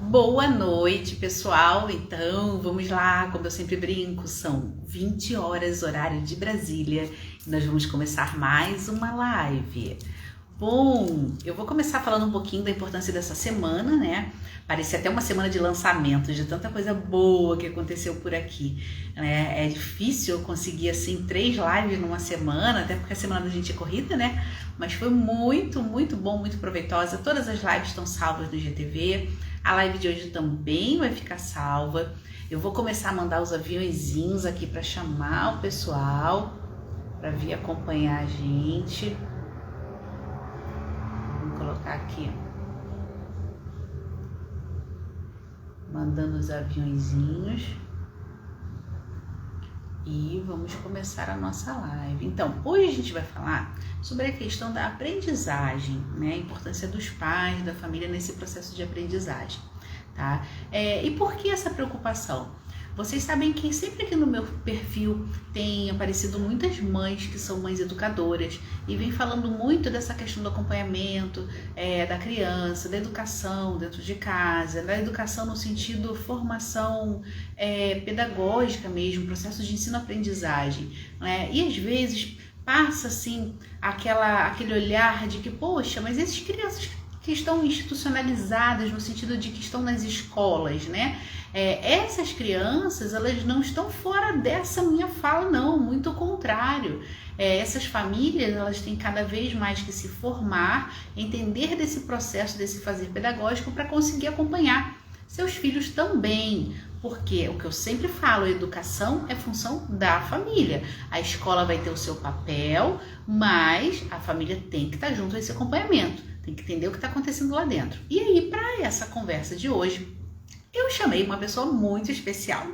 Boa noite, pessoal. Então, vamos lá. Como eu sempre brinco, são 20 horas, horário de Brasília, e nós vamos começar mais uma live. Bom, eu vou começar falando um pouquinho da importância dessa semana, né? Parecia até uma semana de lançamentos, de tanta coisa boa que aconteceu por aqui. É difícil eu conseguir, assim, 3 lives numa semana, até porque a semana da gente é corrida, né? Mas foi muito, muito bom, muito proveitosa. Todas as lives estão salvas no IGTV. A live de hoje também vai ficar salva. Eu vou começar a mandar os aviõezinhos aqui para chamar o pessoal para vir acompanhar a gente. Vou colocar aqui, mandando os aviõezinhos. E vamos começar a nossa live. Então, hoje a gente vai falar sobre a questão da aprendizagem, né? A importância dos pais, da família nesse processo de aprendizagem, tá? E por que essa preocupação? Vocês sabem que sempre aqui no meu perfil tem aparecido muitas mães que são mães educadoras e vem falando muito dessa questão do acompanhamento da criança, da educação dentro de casa, da educação no sentido formação pedagógica mesmo, processo de ensino-aprendizagem, né? E às vezes passa assim aquele olhar de que, poxa, mas essas crianças que estão institucionalizadas no sentido de que estão nas escolas, né? Essas crianças, elas não estão fora dessa minha fala, não, muito ao contrário. Essas famílias, elas têm cada vez mais que se formar, entender desse processo, desse fazer pedagógico para conseguir acompanhar seus filhos também. Porque o que eu sempre falo, a educação é função da família. A escola vai ter o seu papel, mas a família tem que estar junto a esse acompanhamento, tem que entender o que está acontecendo lá dentro. E aí, para essa conversa de hoje, eu chamei uma pessoa muito especial.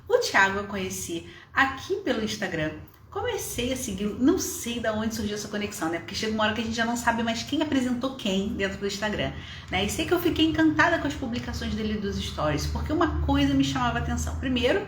O Thiago eu conheci aqui pelo Instagram. Comecei a segui-lo, não sei de onde surgiu essa conexão, né? Porque chega uma hora que a gente já não sabe mais quem apresentou quem dentro do Instagram, né? E sei que eu fiquei encantada com as publicações dele dos stories, porque uma coisa me chamava a atenção. Primeiro,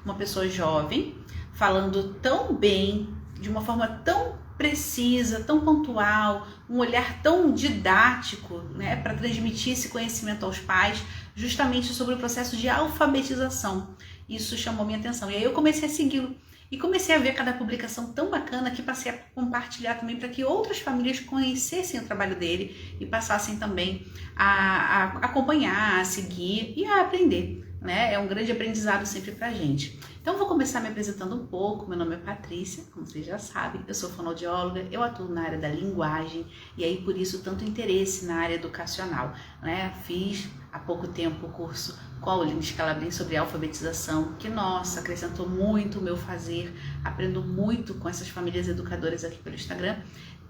uma pessoa jovem, falando tão bem, de uma forma tão precisa, tão pontual, um olhar tão didático, né? Para transmitir esse conhecimento aos pais, justamente sobre o processo de alfabetização. Isso chamou minha atenção. E aí eu comecei a segui-lo. E comecei a ver cada publicação tão bacana que passei a compartilhar também para que outras famílias conhecessem o trabalho dele e passassem também a acompanhar, a seguir e a aprender, né? É um grande aprendizado sempre pra gente. Então vou começar me apresentando um pouco. Meu nome é Patrícia, como vocês já sabem, eu sou fonoaudióloga, eu atuo na área da linguagem e aí por isso tanto interesse na área educacional, né? Fiz há pouco tempo o curso com a Oline Scalabrin sobre alfabetização, que, nossa, acrescentou muito o meu fazer, aprendo muito com essas famílias educadoras aqui pelo Instagram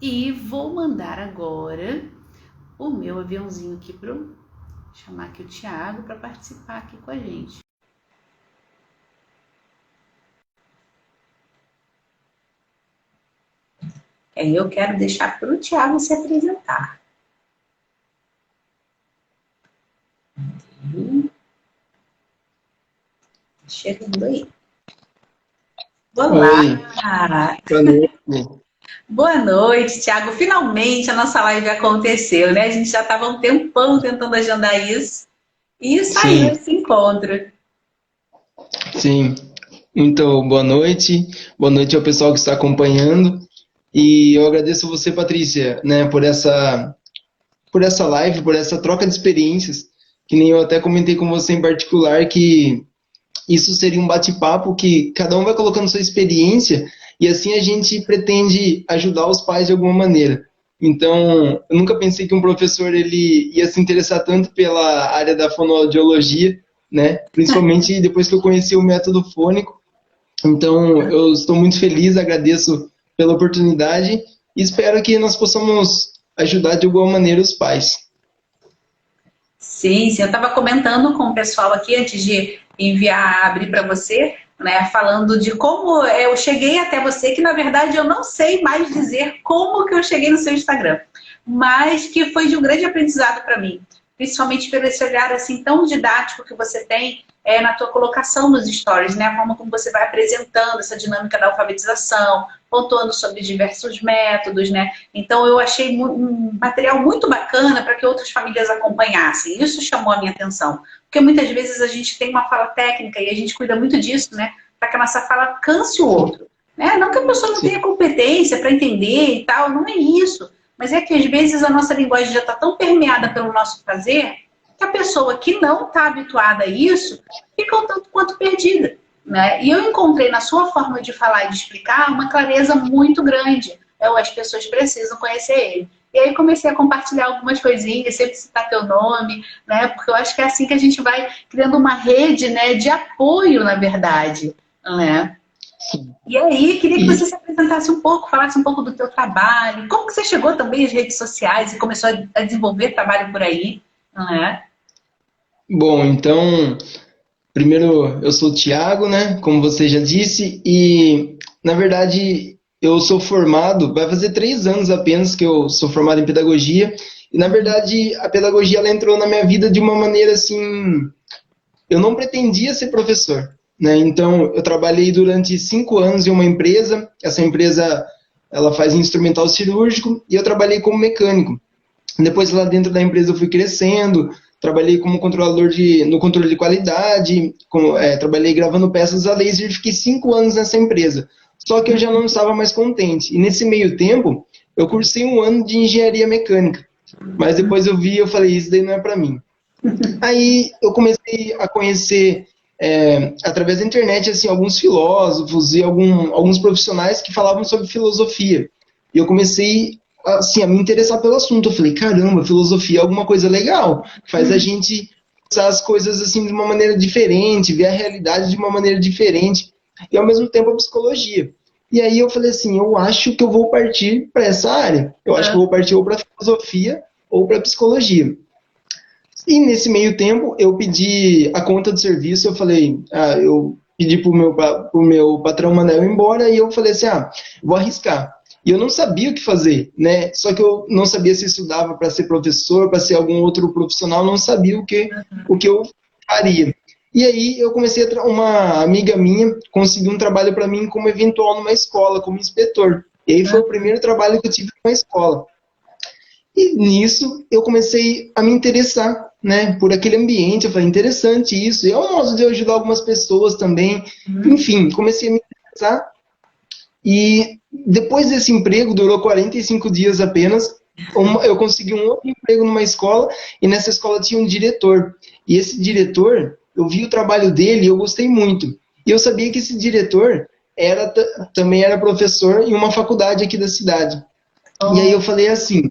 e vou mandar agora o meu aviãozinho aqui chamar aqui o Thiago para participar aqui com a gente. Eu quero deixar para o Thiago se apresentar. Chegando aí. Olá! Oi, boa noite. Boa noite, Thiago. Finalmente a nossa live aconteceu, né? A gente já estava um tempão tentando agendar isso e saiu Sim, esse encontro. sim. Então, boa noite ao pessoal que está acompanhando. E eu agradeço você, Patrícia, né, por essa live, por essa troca de experiências, que nem eu até comentei com você em particular, que isso seria um bate-papo que cada um vai colocando sua experiência e assim a gente pretende ajudar os pais de alguma maneira. Então, eu nunca pensei que um professor ele ia se interessar tanto pela área da fonoaudiologia, né? Principalmente depois que eu conheci o método fônico. Então, eu estou muito feliz, agradeço pela oportunidade e espero que nós possamos ajudar de alguma maneira os pais. Sim, sim. Eu estava comentando com o pessoal aqui antes de enviar, abrir para você, né? Falando de como eu cheguei até você, que na verdade eu não sei mais dizer como que eu cheguei no seu Instagram, mas que foi de um grande aprendizado para mim, principalmente pelo esse olhar assim tão didático que você tem na tua colocação nos stories, né? A forma como você vai apresentando essa dinâmica da alfabetização, pontuando sobre diversos métodos, né? Então eu achei um material muito bacana para que outras famílias acompanhassem. Isso chamou a minha atenção, porque muitas vezes a gente tem uma fala técnica e a gente cuida muito disso, né? Para que a nossa fala canse o outro, né? Não que a pessoa não Sim. tenha competência para entender e tal, não é isso. Mas é que às vezes a nossa linguagem já está tão permeada pelo nosso fazer que a pessoa que não está habituada a isso fica um tanto quanto perdida, né? E eu encontrei na sua forma de falar e de explicar uma clareza muito grande. As pessoas precisam conhecer ele. E aí comecei a compartilhar algumas coisinhas, sempre citar teu nome, né? Porque eu acho que é assim que a gente vai criando uma rede, né, de apoio, na verdade, né? E aí, queria que você se apresentasse um pouco, falasse um pouco do teu trabalho. Como que você chegou também às redes sociais e começou a desenvolver trabalho por aí, não é? Bom, então, primeiro eu sou o Thiago, né? Como você já disse, e na verdade eu sou formado, vai fazer 3 anos apenas que eu sou formado em pedagogia, e na verdade a pedagogia ela entrou na minha vida de uma maneira assim, eu não pretendia ser professor, né? Então eu trabalhei durante 5 anos em uma empresa, essa empresa ela faz instrumental cirúrgico, e eu trabalhei como mecânico. Depois lá dentro da empresa eu fui crescendo, trabalhei como no controle de qualidade, trabalhei gravando peças a laser e fiquei 5 anos nessa empresa. Só que eu já não estava mais contente. E nesse meio tempo, eu cursei 1 ano de engenharia mecânica. Mas depois eu falei, isso daí não é para mim. Aí eu comecei a conhecer, através da internet, assim, alguns filósofos e alguns profissionais que falavam sobre filosofia. E eu comecei assim, a me interessar pelo assunto. Eu falei, caramba, filosofia é alguma coisa legal, faz a gente pensar as coisas assim de uma maneira diferente, ver a realidade de uma maneira diferente, e ao mesmo tempo a psicologia. E aí eu falei assim, eu acho que eu vou partir para essa área. Eu acho que eu vou partir ou para filosofia ou para psicologia. E nesse meio tempo, eu pedi a conta de serviço, eu falei, eu pedi pro meu patrão mandar eu embora, e eu falei assim, vou arriscar. E eu não sabia o que fazer, né? Só que eu não sabia se estudava para ser professor, para ser algum outro profissional, não sabia o que eu faria. E aí eu comecei uma amiga minha conseguiu um trabalho para mim como eventual numa escola, como inspetor. E aí foi o primeiro trabalho que eu tive numa escola. E nisso eu comecei a me interessar, né, por aquele ambiente. Eu falei, interessante isso. E é um modo de eu ajudar algumas pessoas também. Enfim, comecei a me interessar. E depois desse emprego, durou 45 dias apenas, eu consegui um outro emprego numa escola, e nessa escola tinha um diretor. E esse diretor, eu vi o trabalho dele e eu gostei muito. E eu sabia que esse diretor também era professor em uma faculdade aqui da cidade. E aí eu falei assim,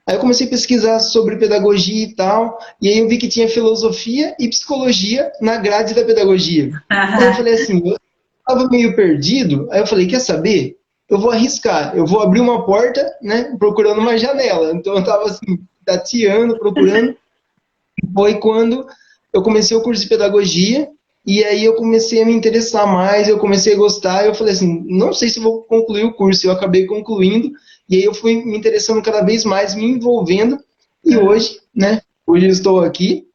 aí eu comecei a pesquisar sobre pedagogia e tal, e aí eu vi que tinha filosofia e psicologia na grade da pedagogia. Aí eu falei assim, eu estava meio perdido, aí eu falei, quer saber? Eu vou arriscar, eu vou abrir uma porta, né, procurando uma janela. Então eu estava assim, tateando, procurando. Foi quando eu comecei o curso de pedagogia, e aí eu comecei a me interessar mais, eu comecei a gostar, eu falei assim, não sei se eu vou concluir o curso, eu acabei concluindo, e aí eu fui me interessando cada vez mais, me envolvendo, e hoje, né, hoje eu estou aqui,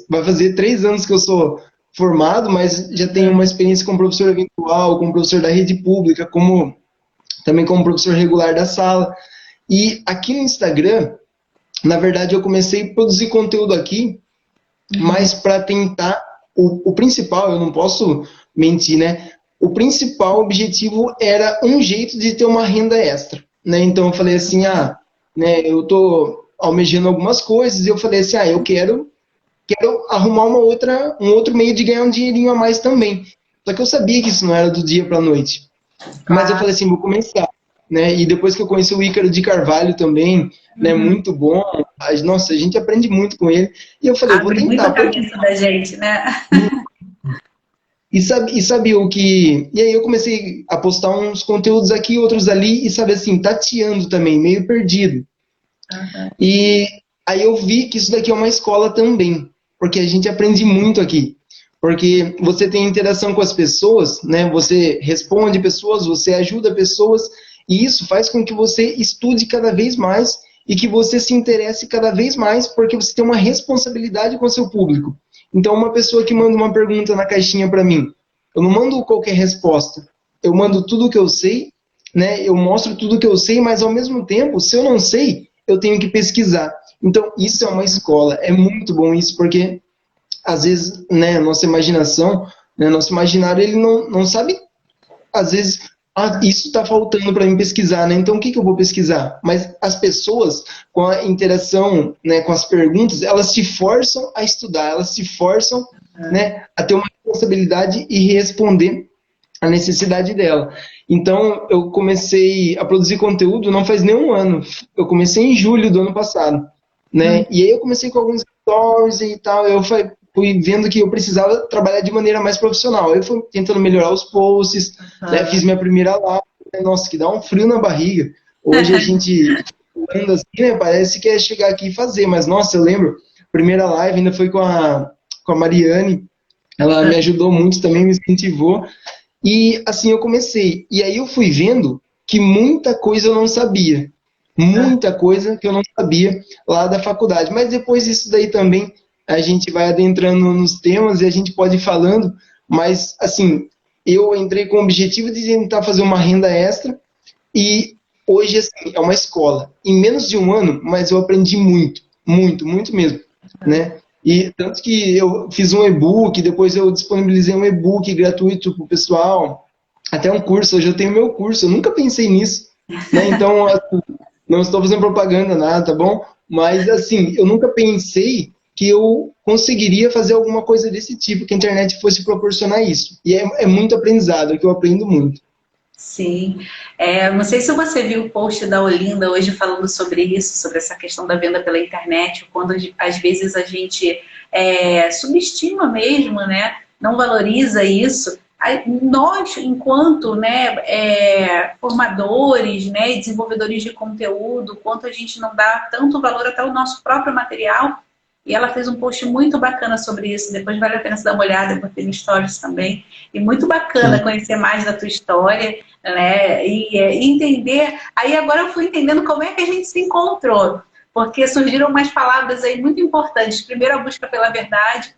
vai fazer 3 anos que eu sou formado, mas já tenho uma experiência como professor eventual, como professor da rede pública, também como professor regular da sala. E aqui no Instagram, na verdade, eu comecei a produzir conteúdo aqui, mas para tentar, o principal, eu não posso mentir, né? O principal objetivo era um jeito de ter uma renda extra, né? Então eu falei assim, né, eu tô almejando algumas coisas, e eu falei assim, eu quero arrumar um outro meio de ganhar um dinheirinho a mais também. Só que eu sabia que isso não era do dia para a noite. Mas eu falei assim, vou começar. Né? E depois que eu conheci o Ícaro de Carvalho também, né, muito bom. Nossa, a gente aprende muito com ele. E eu falei, eu vou Abre tentar. muito a cabeça da gente, né? E sabe o que... E aí eu comecei a postar uns conteúdos aqui, outros ali, e sabe assim, tateando também, meio perdido. E aí eu vi que isso daqui é uma escola também, porque a gente aprende muito aqui. Porque você tem interação com as pessoas, né? Você responde pessoas, você ajuda pessoas, e isso faz com que você estude cada vez mais e que você se interesse cada vez mais, porque você tem uma responsabilidade com o seu público. Então, uma pessoa que manda uma pergunta na caixinha para mim, eu não mando qualquer resposta. eu mando tudo o que eu sei, né? Eu mostro tudo o que eu sei, mas ao mesmo tempo, se eu não sei, eu tenho que pesquisar. Então, isso é uma escola. É muito bom isso, porque às vezes, né, nossa imaginação, né, nosso imaginário, ele não sabe, às vezes, isso está faltando para mim pesquisar, né? Então, o que eu vou pesquisar? Mas as pessoas, com a interação, né, com as perguntas, elas se forçam a estudar, elas se forçam, né, a ter uma responsabilidade e responder a necessidade dela. Então, eu comecei a produzir conteúdo não faz nem um ano. Eu comecei em julho do ano passado, né? E aí eu comecei com alguns stories e tal. Eu fui vendo que eu precisava trabalhar de maneira mais profissional. Eu fui tentando melhorar os posts, né? Fiz minha primeira live. Nossa, que dá um frio na barriga. Hoje a gente anda assim, né? Parece que é chegar aqui e fazer. Mas, nossa, eu lembro, primeira live ainda foi com a Mariane. Ela me ajudou muito também, me incentivou. E assim eu comecei. E aí eu fui vendo que muita coisa eu não sabia. Muita coisa que eu não sabia lá da faculdade. Mas depois disso daí também a gente vai adentrando nos temas e a gente pode ir falando. Mas assim, eu entrei com o objetivo de tentar fazer uma renda extra. E hoje assim, é uma escola. Em menos de um ano, mas eu aprendi muito. Muito, muito mesmo. Né? E tanto que eu fiz um e-book, depois eu disponibilizei um e-book gratuito para o pessoal, até um curso, hoje eu tenho meu curso, eu nunca pensei nisso, né? Então, assim, não estou fazendo propaganda, nada, tá bom? Mas, assim, eu nunca pensei que eu conseguiria fazer alguma coisa desse tipo, que a internet fosse proporcionar isso. E é muito aprendizado, é que eu aprendo muito. Sim, não sei se você viu o post da Olinda hoje falando sobre isso, sobre essa questão da venda pela internet, quando às vezes a gente subestima mesmo, né? Não valoriza isso. Nós, enquanto né, formadores, né, desenvolvedores de conteúdo, quanto a gente não dá tanto valor até ao nosso próprio material, e ela fez um post muito bacana sobre isso, depois vale a pena você dar uma olhada, eu botei no stories também, e muito bacana conhecer mais da tua história, né, e entender, aí agora eu fui entendendo como é que a gente se encontrou, porque surgiram umas palavras aí muito importantes, primeiro a busca pela verdade,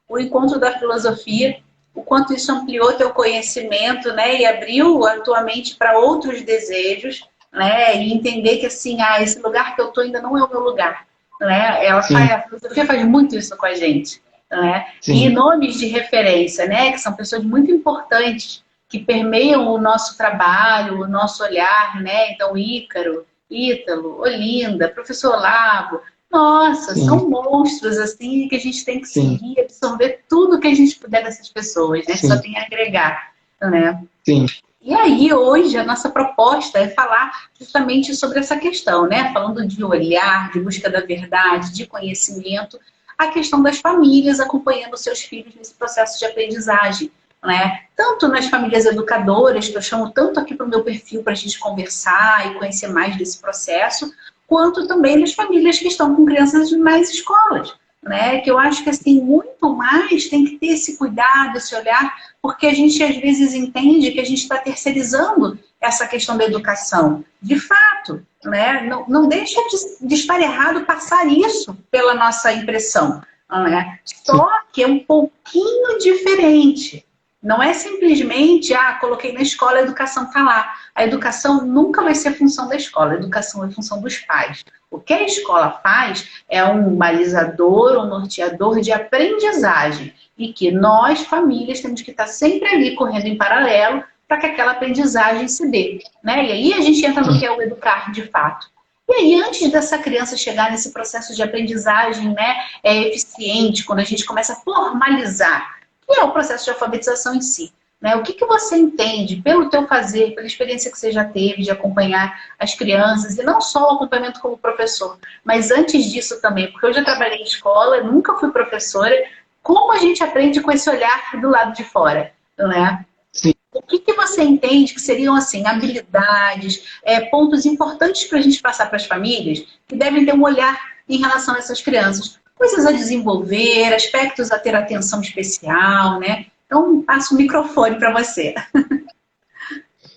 o encontro da filosofia, o quanto isso ampliou teu conhecimento, né, e abriu a tua mente para outros desejos, né, e entender que assim, esse lugar que eu tô ainda não é o meu lugar, né? A filosofia faz muito isso com a gente, né? E nomes de referência, né? Que são pessoas muito importantes que permeiam o nosso trabalho, o nosso olhar, né? Então, Ícaro, Ítalo, Olinda, Professor Olavo, nossa, são monstros assim que a gente tem que seguir, absorver tudo que a gente puder dessas pessoas, né? Que só tem a agregar, né? Sim. E aí, hoje, a nossa proposta é falar justamente sobre essa questão, né? Falando de olhar, de busca da verdade, de conhecimento, a questão das famílias acompanhando seus filhos nesse processo de aprendizagem, né? Tanto nas famílias educadoras, que eu chamo tanto aqui para o meu perfil para a gente conversar e conhecer mais desse processo, quanto também nas famílias que estão com crianças nas escolas, né? Que eu acho que assim, muito mais tem que ter esse cuidado, esse olhar, porque a gente às vezes entende que a gente está terceirizando essa questão da educação. De fato, né? Não deixa de estar errado passar isso pela nossa impressão, né? Só que é um pouquinho diferente. Não é simplesmente, coloquei na escola, a educação está lá. A educação nunca vai ser função da escola, a educação é função dos pais. O que a escola faz é um balizador, um norteador de aprendizagem. E que nós, famílias, temos que estar sempre ali, correndo em paralelo, para que aquela aprendizagem se dê, né? E aí a gente entra no que é o educar de fato. E aí, antes dessa criança chegar nesse processo de aprendizagem, né, eficiente, quando a gente começa a formalizar, que é o processo de alfabetização em si, né? O que você entende pelo teu fazer, pela experiência que você já teve de acompanhar as crianças, e não só o acompanhamento como professor, mas antes disso também, porque eu já trabalhei em escola, nunca fui professora, como a gente aprende com esse olhar do lado de fora, né? Sim. O que você entende que seriam, assim, habilidades, pontos importantes para a gente passar para as famílias que devem ter um olhar em relação a essas crianças? Coisas a desenvolver, aspectos a ter atenção especial, né? Então, passo o microfone para você.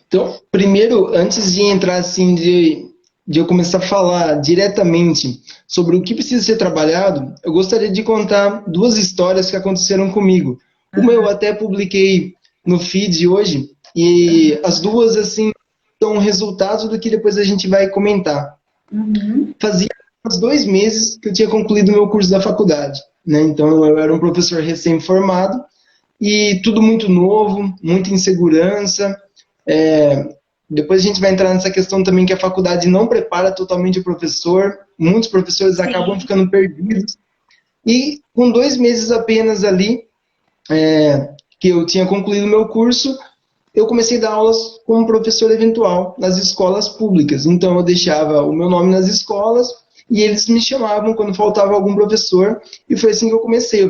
Então, primeiro, antes de entrar assim, de eu começar a falar diretamente sobre o que precisa ser trabalhado, eu gostaria de contar duas histórias que aconteceram comigo. Uma eu até publiquei no feed hoje, E as duas, assim, são resultados do que depois a gente vai comentar. Uhum. Fazia uns 2 meses que eu tinha concluído meu curso da faculdade, né? Então eu era um professor recém-formado e tudo muito novo, muita insegurança. Depois a gente vai entrar nessa questão também que a faculdade não prepara totalmente o professor, muitos professores acabam Sim. ficando perdidos. E com 2 meses apenas ali, que eu tinha concluído meu curso, eu comecei a dar aulas como professor eventual nas escolas públicas. Então eu deixava o meu nome nas escolas e eles me chamavam quando faltava algum professor. E foi assim que eu comecei.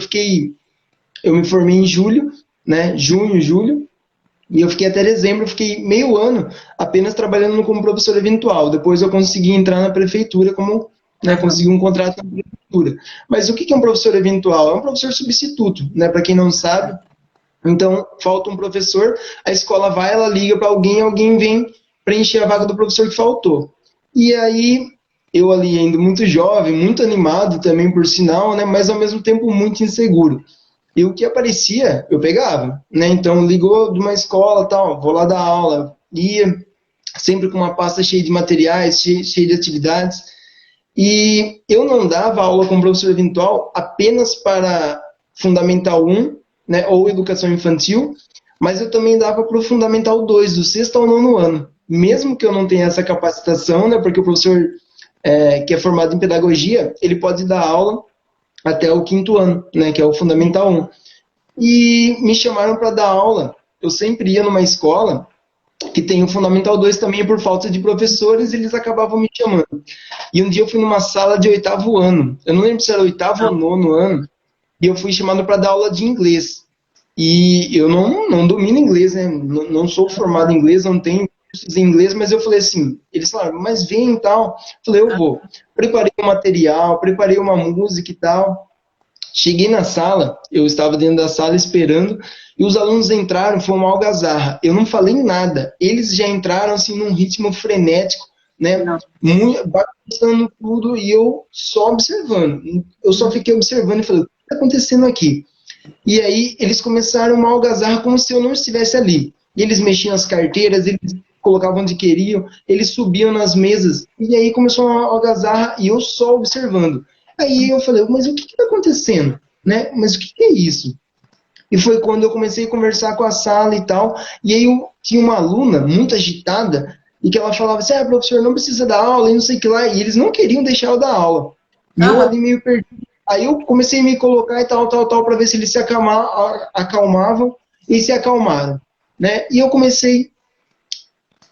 Eu me formei em julho, né? Junho, julho. E eu fiquei até dezembro, eu fiquei meio ano apenas trabalhando como professor eventual. Depois eu consegui entrar na prefeitura como, né, Aham. consegui um contrato na prefeitura. Mas o que é um professor eventual? É um professor substituto, né? Para quem não sabe, então, falta um professor, a escola vai, ela liga para alguém, alguém vem preencher a vaga do professor que faltou. E aí, eu ali ainda muito jovem, muito animado também, por sinal, né, mas ao mesmo tempo muito inseguro. E o que aparecia, eu pegava, né? Então, ligou de uma escola, tal, vou lá dar aula, ia sempre com uma pasta cheia de materiais, cheia de atividades. E eu não dava aula como professor eventual apenas para Fundamental 1, né, ou Educação Infantil, mas eu também dava para o Fundamental 2, do sexto ao nono ano. Mesmo que eu não tenha essa capacitação, né, porque o professor que é formado em pedagogia, ele pode dar aula até o quinto ano, né, que é o Fundamental 1. E me chamaram para dar aula. Eu sempre ia numa escola que tem o Fundamental 2 também por falta de professores, eles acabavam me chamando. E um dia eu fui numa sala de oitavo ano, eu não lembro se era oitavo ou nono ano, e eu fui chamado para dar aula de inglês. E eu não domino inglês, né? Não sou formado em inglês, não tenho cursos em inglês, mas eu falei assim, eles falaram, mas vem e tal. Eu falei, eu vou. Preparei um material, preparei uma música e tal. Cheguei na sala, eu estava dentro da sala esperando, e os alunos entraram, foi uma algazarra. Eu não falei nada, eles já entraram assim num ritmo frenético, né? Não. Muito, bagunçando tudo, e eu só observando. Eu só fiquei observando e falei, o que está acontecendo aqui? E aí eles começaram uma algazarra como se eu não estivesse ali. E eles mexiam as carteiras, eles colocavam onde queriam, eles subiam nas mesas, e aí começou uma algazarra e eu só observando. Aí eu falei, mas o que está acontecendo? Né? Mas o que é isso? E foi quando eu comecei a conversar com a sala e tal, e aí eu tinha uma aluna muito agitada, e que ela falava assim, professor, não precisa dar aula, e não sei o que lá, e eles não queriam deixar eu dar aula. E eu Aham. ali meio perdido. Aí eu comecei a me colocar e tal, para ver se eles se acalmavam, e se acalmaram. Né? E eu comecei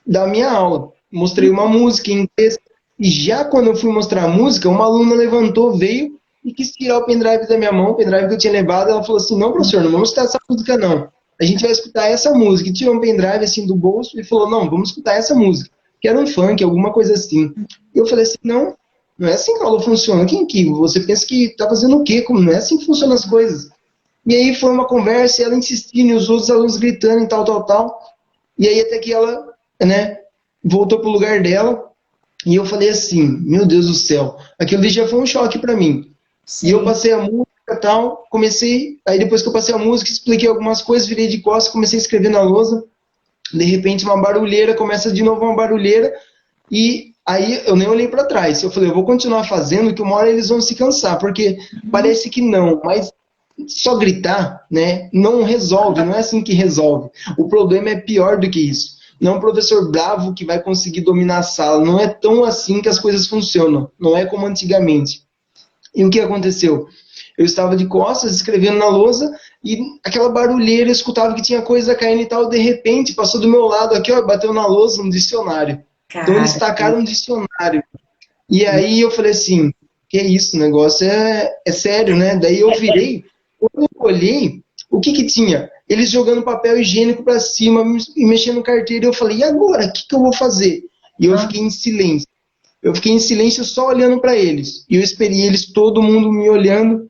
a dar minha aula. Mostrei uma música em inglês, e já quando eu fui mostrar a música, uma aluna levantou, veio e quis tirar o pendrive da minha mão, o pendrive que eu tinha levado. Ela falou assim: não, professor, não vamos escutar essa música, não. A gente vai escutar essa música. E tirou um pendrive assim do bolso e falou: não, vamos escutar essa música. Que era um funk, alguma coisa assim. E eu falei assim: não, não é assim que a aula funciona. Quem que? Você pensa que tá fazendo o quê? Como não é assim que funcionam as coisas? E aí foi uma conversa, e ela insistindo, e os outros alunos gritando e tal. E aí até que ela, né, voltou pro lugar dela. E eu falei assim, meu Deus do céu, aquilo ali já foi um choque para mim. E eu Sim. passei a música e tal, comecei, aí depois que eu passei a música, expliquei algumas coisas, virei de costas, comecei a escrever na lousa. De repente uma barulheira, começa de novo uma barulheira, e aí eu nem olhei para trás. Eu falei, eu vou continuar fazendo, que uma hora eles vão se cansar, porque Uhum. parece que não, mas só gritar, né, não resolve, não é assim que resolve. O problema é pior do que isso. Não é um professor bravo que vai conseguir dominar a sala, não é tão assim que as coisas funcionam, não é como antigamente. E o que aconteceu? Eu estava de costas, escrevendo na lousa, e aquela barulheira, eu escutava que tinha coisa caindo e tal, de repente passou do meu lado aqui, ó, bateu na lousa um dicionário. Então eles Cara. tacaram um dicionário. E aí eu falei assim, que isso, o negócio é sério, né? Daí eu virei, quando eu olhei, o que tinha? Eles jogando papel higiênico para cima e mexendo carteira. E eu falei, e agora? O que eu vou fazer? E eu Ah, fiquei em silêncio. Eu fiquei em silêncio só olhando para eles. E eu esperei eles, todo mundo me olhando,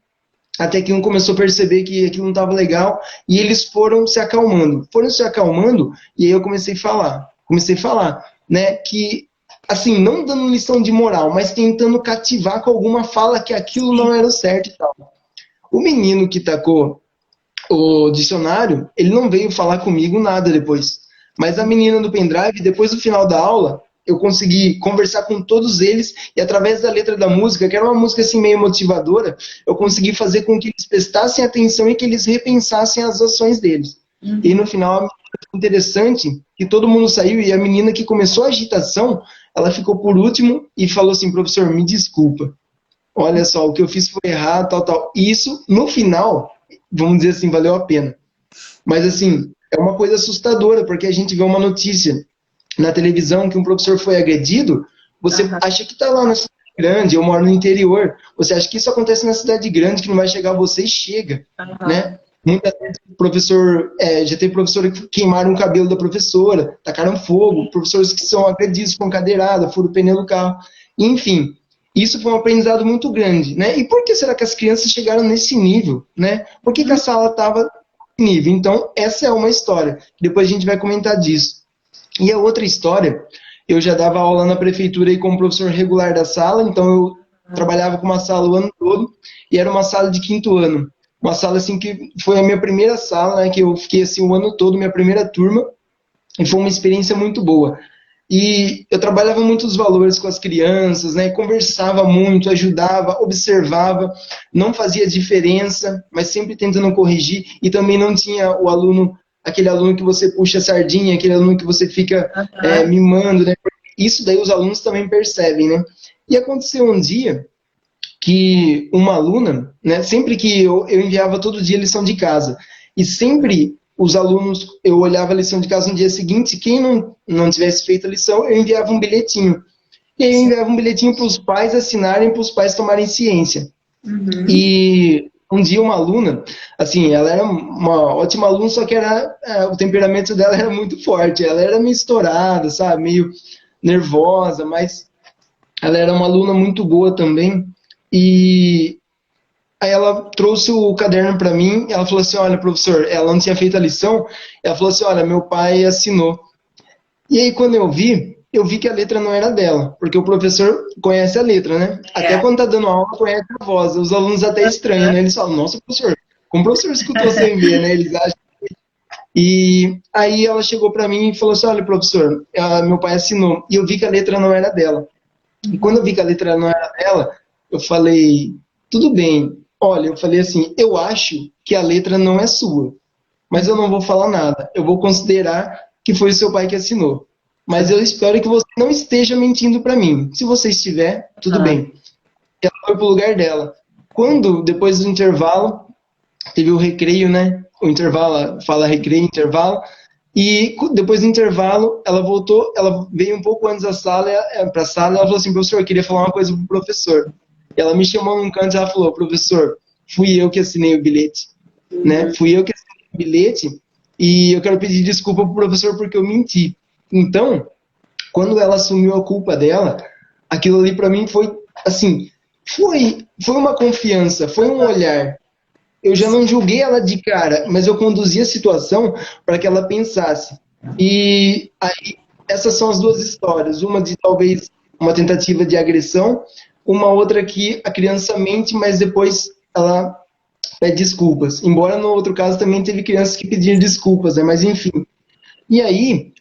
até que um começou a perceber que aquilo não estava legal. E eles foram se acalmando. Foram se acalmando, e aí eu comecei a falar. Comecei a falar, né, que assim, não dando lição de moral, mas tentando cativar com alguma fala que aquilo sim. não era o certo e tal. O menino que tacou o dicionário, ele não veio falar comigo nada depois. Mas a menina do pendrive, depois do final da aula, eu consegui conversar com todos eles e através da letra da música, que era uma música assim meio motivadora, eu consegui fazer com que eles prestassem atenção e que eles repensassem as ações deles. E no final, interessante que todo mundo saiu e a menina que começou a agitação, ela ficou por último e falou assim, professor, me desculpa. Olha só, o que eu fiz foi errado, tal, tal. E isso, no final, vamos dizer assim, valeu a pena. Mas assim, é uma coisa assustadora, porque a gente vê uma notícia na televisão que um professor foi agredido, você acha que está lá na cidade grande, eu moro no interior, você acha que isso acontece na cidade grande, que não vai chegar a você e chega, né? Muitas vezes o professor, já tem professor que queimaram o cabelo da professora, tacaram fogo, professores que são agredidos com cadeirada, furam o pneu do carro, enfim, isso foi um aprendizado muito grande, né? E por que será que as crianças chegaram nesse nível, né? Por que a sala estava nesse nível? Então, essa é uma história, depois a gente vai comentar disso. E a outra história, eu já dava aula na prefeitura aí como professor regular da sala, então eu trabalhava com uma sala o ano todo, e era uma sala de 5º ano. Uma sala assim que foi a minha primeira sala, né, que eu fiquei assim o ano todo, minha primeira turma, e foi uma experiência muito boa. E eu trabalhava muitos valores com as crianças, né, conversava muito, ajudava, observava, não fazia diferença, mas sempre tentando corrigir, e também não tinha o aluno, aquele aluno que você puxa a sardinha, aquele aluno que você fica mimando, né? Isso daí os alunos também percebem, né? E aconteceu um dia que uma aluna, né, sempre que eu enviava todo dia lição de casa, e sempre os alunos, eu olhava a lição de casa no dia seguinte, quem não tivesse feito a lição, eu enviava um bilhetinho. E aí eu enviava um bilhetinho para os pais assinarem, para os pais tomarem ciência. E um dia uma aluna, assim, ela era uma ótima aluna, só que o temperamento dela era muito forte, ela era meio estourada, sabe, meio nervosa, mas ela era uma aluna muito boa também. E aí ela trouxe o caderno para mim, ela falou assim, olha, professor, ela não tinha feito a lição, ela falou assim, olha, meu pai assinou. E aí quando eu vi que a letra não era dela, porque o professor conhece a letra, né? Até quando tá dando aula, conhece a voz, os alunos até estranham, né? Eles falam, nossa, professor, como o professor escutou sem ver, né? Eles acham. E aí ela chegou para mim e falou assim, olha, professor, meu pai assinou, e eu vi que a letra não era dela. E quando eu vi que a letra não era dela, eu falei, tudo bem, olha, eu falei assim, eu acho que a letra não é sua, mas eu não vou falar nada, eu vou considerar que foi o seu pai que assinou. Mas eu espero que você não esteja mentindo para mim. Se você estiver, tudo bem. Ela foi pro lugar dela. Quando, depois do intervalo, teve o recreio, né? O intervalo, fala recreio, intervalo. E depois do intervalo, ela voltou, ela veio um pouco antes da sala, para a sala, ela falou assim, professor, eu queria falar uma coisa pro professor. Ela me chamou num canto e ela falou, professor, fui eu que assinei o bilhete, né? Fui eu que assinei o bilhete e eu quero pedir desculpa pro professor porque eu menti. Então, quando ela assumiu a culpa dela, aquilo ali para mim foi, assim, foi uma confiança, foi um olhar. Eu já não julguei ela de cara, mas eu conduzi a situação para que ela pensasse. E aí, essas são as duas histórias. Uma de talvez uma tentativa de agressão, uma outra que a criança mente, mas depois ela pede desculpas. Embora no outro caso também teve crianças que pediam desculpas, né? Mas enfim. E aí,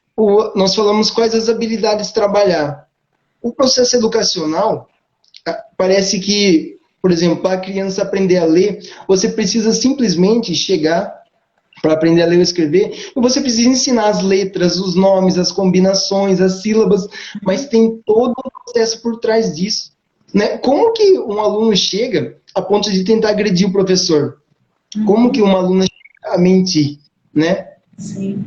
nós falamos quais as habilidades trabalhar. O processo educacional, parece que, por exemplo, para a criança aprender a ler, você precisa simplesmente chegar para aprender a ler ou escrever, e você precisa ensinar as letras, os nomes, as combinações, as sílabas, mas tem todo um processo por trás disso. Né? Como que um aluno chega a ponto de tentar agredir o professor? Como que uma aluna chega a mentir? Né? Sim.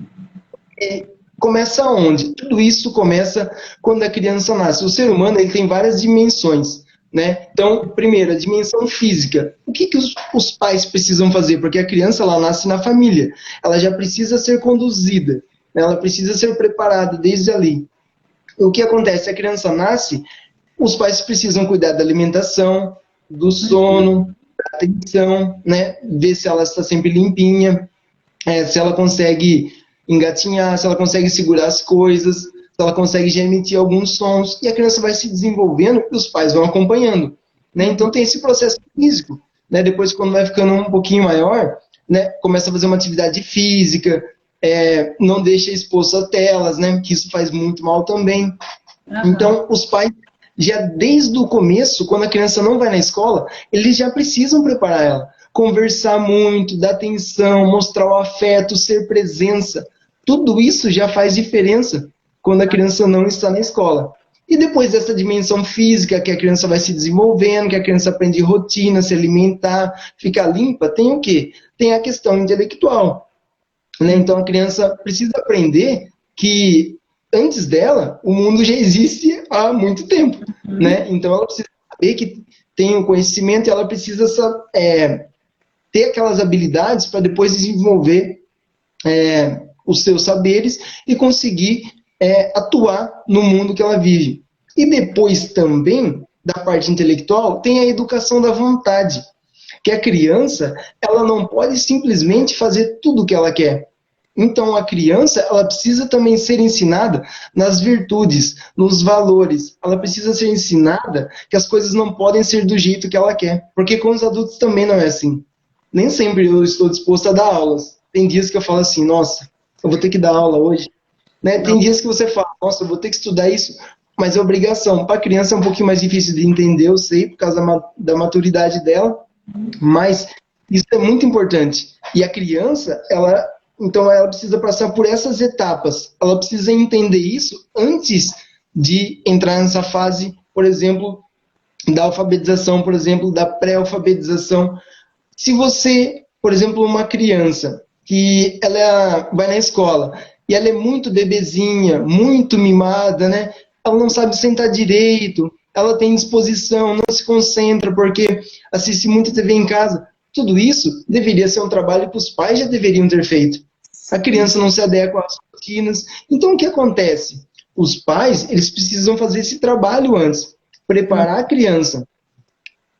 Começa onde? Tudo isso começa quando a criança nasce. O ser humano ele tem várias dimensões. Né? Então, primeiro, a dimensão física. O que os pais precisam fazer? Porque a criança ela nasce na família. Ela já precisa ser conduzida. Né? Ela precisa ser preparada desde ali. O que acontece? A criança nasce, os pais precisam cuidar da alimentação, do sono, da atenção, né? Ver se ela está sempre limpinha, se ela consegue engatinhar, se ela consegue segurar as coisas, se ela consegue já emitir alguns sons, e a criança vai se desenvolvendo e os pais vão acompanhando. Né? Então tem esse processo físico. Né? Depois, quando vai ficando um pouquinho maior, né? Começa a fazer uma atividade física, não deixa exposto a telas, né? Que isso faz muito mal também. Então, os pais, já desde o começo, quando a criança não vai na escola, eles já precisam preparar ela. Conversar muito, dar atenção, mostrar o afeto, ser presença. Tudo isso já faz diferença quando a criança não está na escola. E depois dessa dimensão física, que a criança vai se desenvolvendo, que a criança aprende rotina, se alimentar, ficar limpa, tem o quê? Tem a questão intelectual. Né? Então a criança precisa aprender que antes dela, o mundo já existe há muito tempo. Né? Então ela precisa saber que tem o conhecimento e ela precisa ter aquelas habilidades para depois desenvolver os seus saberes e conseguir atuar no mundo que ela vive. E depois também, da parte intelectual, tem a educação da vontade, que a criança ela não pode simplesmente fazer tudo o que ela quer. Então a criança ela precisa também ser ensinada nas virtudes, nos valores. Ela precisa ser ensinada que as coisas não podem ser do jeito que ela quer. Porque com os adultos também não é assim. Nem sempre eu estou disposto a dar aulas. Tem dias que eu falo assim, nossa, eu vou ter que dar aula hoje. Né? Tem dias que você fala, nossa, eu vou ter que estudar isso, mas é obrigação. Para a criança é um pouquinho mais difícil de entender, eu sei, por causa da maturidade dela, mas isso é muito importante. E a criança, então ela precisa passar por essas etapas. Ela precisa entender isso antes de entrar nessa fase, por exemplo, da alfabetização, por exemplo, da pré-alfabetização. Se você, por exemplo, uma criança que ela vai na escola e ela é muito bebezinha, muito mimada, né? Ela não sabe sentar direito, ela tem disposição, não se concentra porque assiste muita TV em casa. Tudo isso deveria ser um trabalho que os pais já deveriam ter feito. A criança não se adequa às rotinas. Então, o que acontece? Os pais, eles precisam fazer esse trabalho antes. Preparar a criança.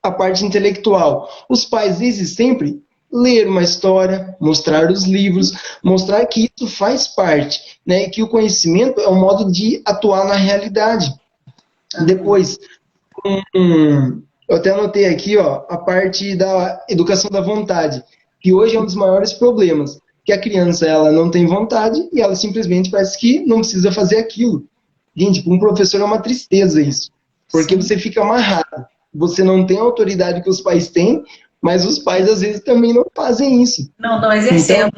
A parte intelectual. Os pais, desde sempre, ler uma história, mostrar os livros, mostrar que isso faz parte, né? Que o conhecimento é um modo de atuar na realidade. Depois, eu até anotei aqui, ó, a parte da educação da vontade, que hoje é um dos maiores problemas, que a criança ela não tem vontade e ela simplesmente parece que não precisa fazer aquilo. Gente, para um professor é uma tristeza isso, porque você fica amarrado, você não tem a autoridade que os pais têm, mas os pais às vezes também não fazem isso. Não estão exercendo,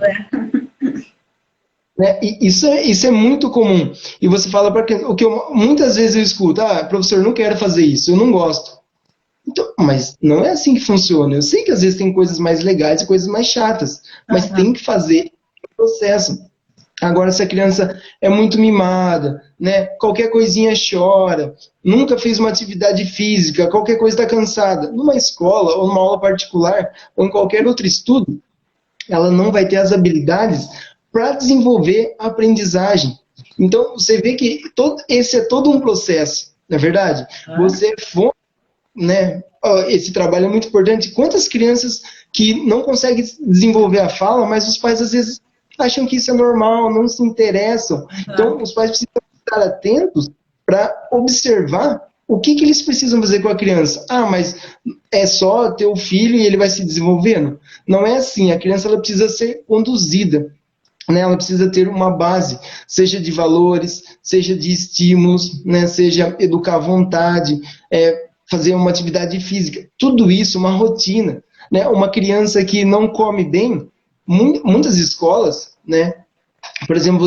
né? E isso é muito comum. E você fala para o que muitas vezes eu escuto, professor, não quero fazer isso, eu não gosto. Então, mas não é assim que funciona. Eu sei que às vezes tem coisas mais legais e coisas mais chatas, mas tem que fazer o processo. Agora, se a criança é muito mimada, né? Qualquer coisinha chora, nunca fez uma atividade física, qualquer coisa está cansada, numa escola ou numa aula particular ou em qualquer outro estudo, ela não vai ter as habilidades para desenvolver a aprendizagem. Então, você vê que esse é todo um processo, não é verdade? Você né? Esse trabalho é muito importante. Quantas crianças que não conseguem desenvolver a fala, mas os pais às vezes acham que isso é normal, não se interessam. Então, os pais precisam estar atentos para observar o que eles precisam fazer com a criança. Mas é só ter o filho e ele vai se desenvolvendo? Não é assim. A criança ela precisa ser conduzida. Né? Ela precisa ter uma base, seja de valores, seja de estímulos, né? Seja educar à vontade, fazer uma atividade física, tudo isso, uma rotina. Né? Uma criança que não come bem, muitas escolas, né? Por exemplo,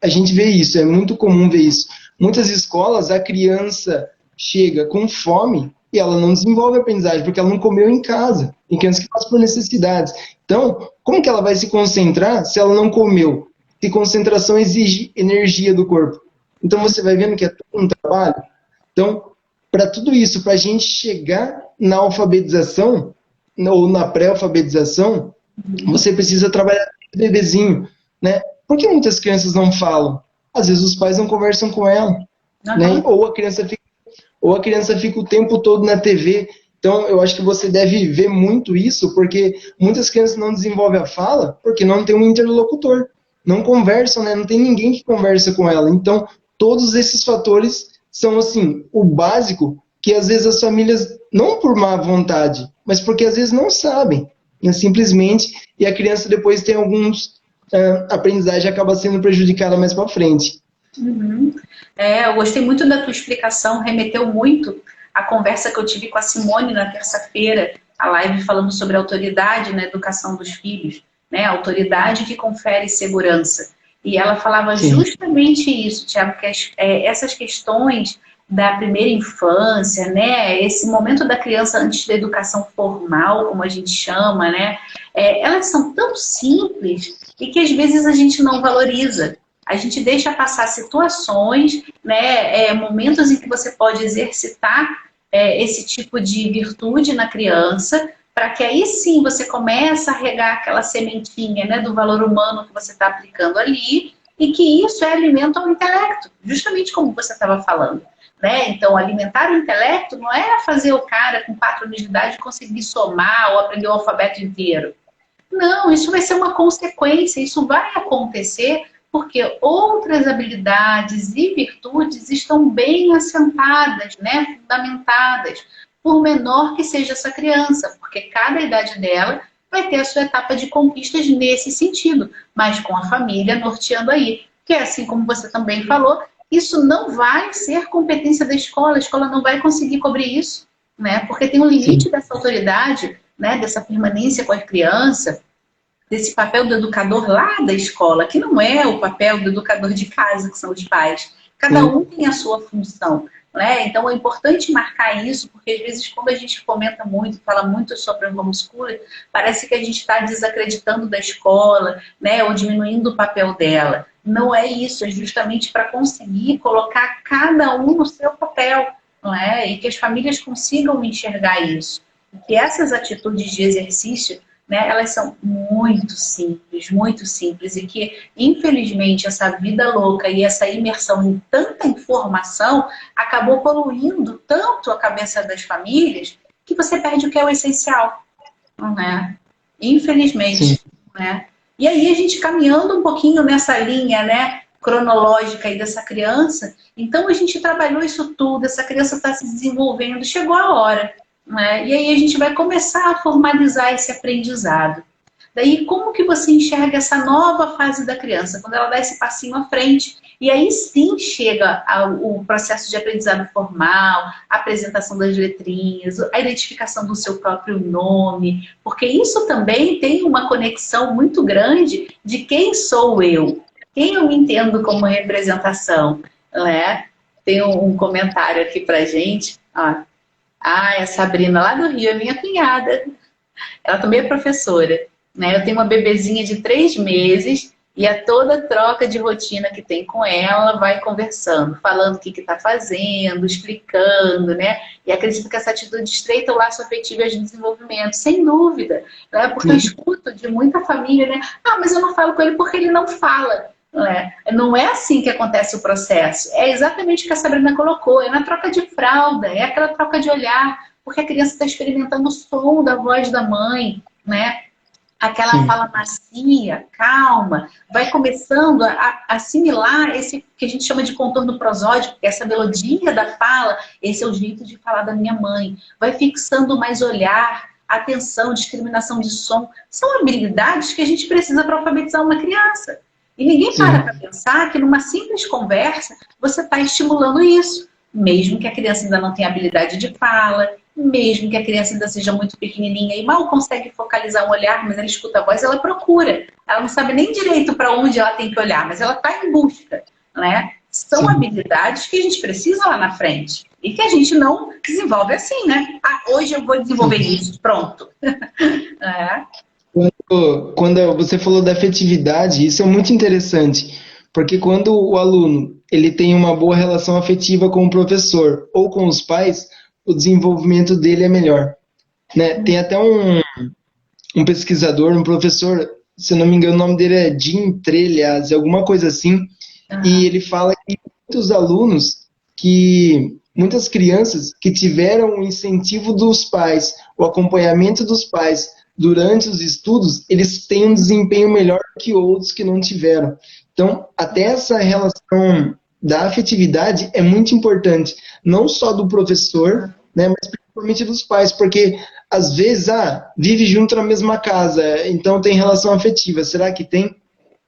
a gente vê isso, é muito comum ver isso. Muitas escolas, a criança chega com fome e ela não desenvolve a aprendizagem, porque ela não comeu em casa. Tem crianças que passam por necessidades. Então, como que ela vai se concentrar se ela não comeu? Se concentração exige energia do corpo. Então, você vai vendo que é todo um trabalho. Então, para tudo isso, para a gente chegar na alfabetização, ou na pré-alfabetização, você precisa trabalhar com o bebezinho, né? Por que muitas crianças não falam? Às vezes os pais não conversam com ela, né? Ou a criança fica o tempo todo na TV. Então, eu acho que você deve ver muito isso, porque muitas crianças não desenvolvem a fala porque não tem um interlocutor. Não conversam, né? Não tem ninguém que conversa com ela. Então, todos esses fatores são, assim, o básico que às vezes as famílias, não por má vontade, mas porque às vezes não sabem, né? Simplesmente, e a criança depois tem alguns a aprendizagem acaba sendo prejudicada mais para frente. Uhum. Eu gostei muito da tua explicação, remeteu muito à conversa que eu tive com a Simone na terça-feira, a live falando sobre autoridade na educação dos filhos, né? Autoridade que confere segurança. E ela falava Sim. justamente isso, Tiago, que essas questões da primeira infância, né? Esse momento da criança antes da educação formal, como a gente chama, né? Elas são tão simples e que às vezes a gente não valoriza. A gente deixa passar situações, né, momentos em que você pode exercitar esse tipo de virtude na criança, para que aí sim você comece a regar aquela sementinha, né, do valor humano que você está aplicando ali, e que isso alimento ao intelecto, justamente como você estava falando. Né? Então, alimentar o intelecto não é fazer o cara com 4 anos de idade conseguir somar ou aprender o alfabeto inteiro. Não, isso vai ser uma consequência, isso vai acontecer porque outras habilidades e virtudes estão bem assentadas, né, fundamentadas, por menor que seja essa criança, porque cada idade dela vai ter a sua etapa de conquistas nesse sentido, mas com a família norteando aí, que é assim como você também falou, isso não vai ser competência da escola, a escola não vai conseguir cobrir isso, né, porque tem um limite Sim. dessa autoridade, né, dessa permanência com a criança, desse papel do educador lá da escola, que não é o papel do educador de casa, que são os pais. Cada um tem a sua função, né? Então é importante marcar isso, porque às vezes quando a gente comenta muito, fala muito sobre o homeschooling, parece que a gente está desacreditando da escola, né? Ou diminuindo o papel dela. Não é isso, é justamente para conseguir colocar cada um no seu papel, não é? E que as famílias consigam enxergar isso. E que essas atitudes de exercício, né, elas são muito simples, e que, infelizmente, essa vida louca e essa imersão em tanta informação acabou poluindo tanto a cabeça das famílias que você perde o que é o essencial, né? Infelizmente. Né? E aí a gente caminhando um pouquinho nessa linha, né, cronológica aí dessa criança, então a gente trabalhou isso tudo, essa criança está se desenvolvendo, chegou a hora. Né? E aí a gente vai começar a formalizar esse aprendizado. Daí, como que você enxerga essa nova fase da criança? Quando ela dá esse passinho à frente. E aí sim chega o processo de aprendizado formal, a apresentação das letrinhas, a identificação do seu próprio nome. Porque isso também tem uma conexão muito grande de quem sou eu. Quem eu me entendo como representação. Né? Tem um comentário aqui pra gente. Ó. Ah, a Sabrina lá do Rio é minha cunhada. Ela também é professora. Né? Eu tenho uma bebezinha de 3 meses e a toda troca de rotina que tem com ela, vai conversando, falando o que está fazendo, explicando, né? E acredito que essa atitude estreita o laço afetivo e de desenvolvimento, sem dúvida. Né? Porque eu escuto de muita família, né? Ah, mas eu não falo com ele porque ele não fala. Não é assim que acontece o processo. É exatamente o que a Sabrina colocou. É na troca de fralda, é aquela troca de olhar, porque a criança está experimentando o som da voz da mãe, né? Aquela fala macia, calma, vai começando a assimilar esse que a gente chama de contorno prosódico, que é essa melodia da fala, esse é o jeito de falar da minha mãe. Vai fixando mais olhar, atenção, discriminação de som. São habilidades que a gente precisa para alfabetizar uma criança. E ninguém para pensar que numa simples conversa você está estimulando isso. Mesmo que a criança ainda não tenha habilidade de fala, mesmo que a criança ainda seja muito pequenininha e mal consegue focalizar um olhar, mas ela escuta a voz, ela procura. Ela não sabe nem direito para onde ela tem que olhar, mas ela está em busca. Né? São habilidades que a gente precisa lá na frente. E que a gente não desenvolve assim, né? Ah, hoje eu vou desenvolver isso, pronto. Quando você falou da afetividade, isso é muito interessante, porque quando o aluno ele tem uma boa relação afetiva com o professor ou com os pais, o desenvolvimento dele é melhor. Né? Tem até um pesquisador, um professor, se eu não me engano o nome dele é Jim Trelias, alguma coisa assim, e ele fala que muitas crianças que tiveram o incentivo dos pais, o acompanhamento dos pais, durante os estudos, eles têm um desempenho melhor que outros que não tiveram. Então, até essa relação da afetividade é muito importante, não só do professor, né, mas principalmente dos pais, porque às vezes, vive junto na mesma casa, então tem relação afetiva. Será que tem?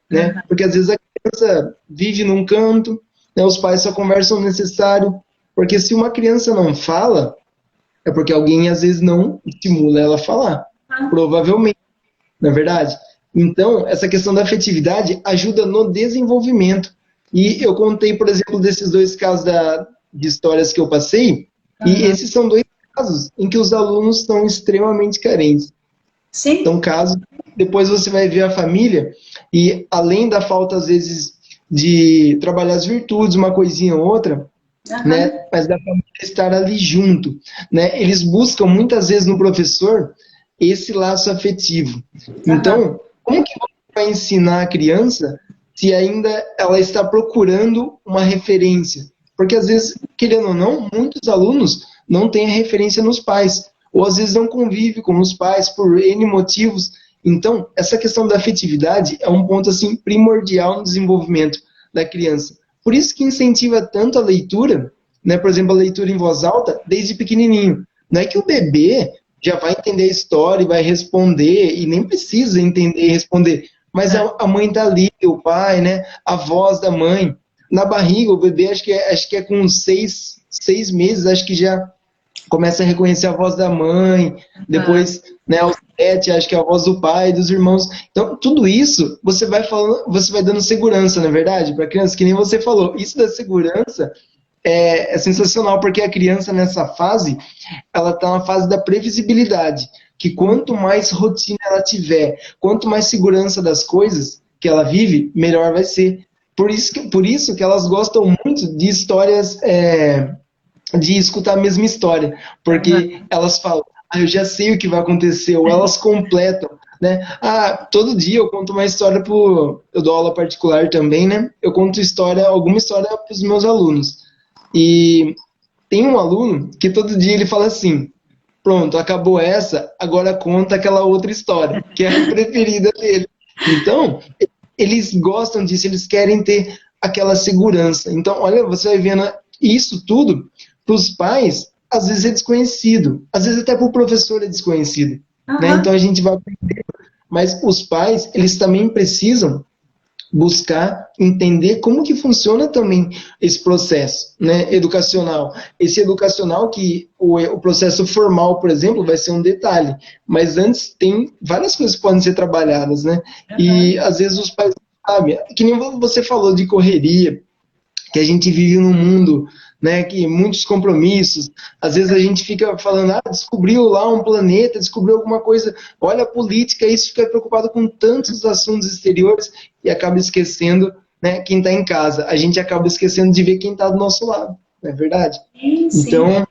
né? Porque às vezes a criança vive num canto, né? Os pais só conversam o necessário, porque se uma criança não fala, é porque alguém às vezes não estimula ela a falar, provavelmente, não é verdade? Então, essa questão da afetividade ajuda no desenvolvimento. E eu contei, por exemplo, desses dois casos de histórias que eu passei, e esses são dois casos em que os alunos são extremamente carentes. Sim. São casos, depois você vai ver a família, e além da falta, às vezes, de trabalhar as virtudes, uma coisinha ou outra, né, mas da família estar ali junto, né? Eles buscam muitas vezes no professor esse laço afetivo. Então, como que você vai ensinar a criança se ainda ela está procurando uma referência? Porque às vezes, querendo ou não, muitos alunos não têm a referência nos pais, ou às vezes não convivem com os pais por N motivos. Então, essa questão da afetividade é um ponto assim primordial no desenvolvimento da criança. Por isso que incentiva tanto a leitura, né? Por exemplo, a leitura em voz alta desde pequenininho. Não é que o bebê já vai entender a história e vai responder, e nem precisa entender e responder, mas a mãe está ali, o pai, né? A voz da mãe. Na barriga, o bebê acho que é com 6 meses, acho que já começa a reconhecer a voz da mãe, depois, né, aos 7, acho que é a voz do pai, dos irmãos. Então, tudo isso você vai falando, você vai dando segurança, não é verdade? Para a criança, que nem você falou. Isso da segurança é sensacional, porque a criança nessa fase, ela está na fase da previsibilidade, que quanto mais rotina ela tiver, quanto mais segurança das coisas que ela vive, melhor vai ser. Por isso que elas gostam muito de histórias, de escutar a mesma história, porque elas falam, eu já sei o que vai acontecer, ou elas completam, né? Todo dia eu conto uma história eu dou aula particular também, né? Eu conto alguma história para os meus alunos. E tem um aluno que todo dia ele fala assim, pronto, acabou essa, agora conta aquela outra história, que é a preferida dele. Então, eles gostam disso, eles querem ter aquela segurança. Então, olha, você vai vendo isso tudo, para os pais, às vezes é desconhecido, às vezes até para o professor é desconhecido. Né? Então a gente vai aprender. Mas os pais, eles também precisam buscar entender como que funciona também esse processo, né, educacional. Esse educacional que o processo formal, por exemplo, vai ser um detalhe, mas antes tem várias coisas que podem ser trabalhadas, né? E às vezes os pais sabem, que nem você falou de correria, que a gente vive num mundo, né, que muitos compromissos, às vezes a gente fica falando, descobriu lá um planeta, descobriu alguma coisa, olha a política, isso, fica preocupado com tantos assuntos exteriores e acaba esquecendo, né, quem está em casa. A gente acaba esquecendo de ver quem está do nosso lado, não é verdade? Sim. Então...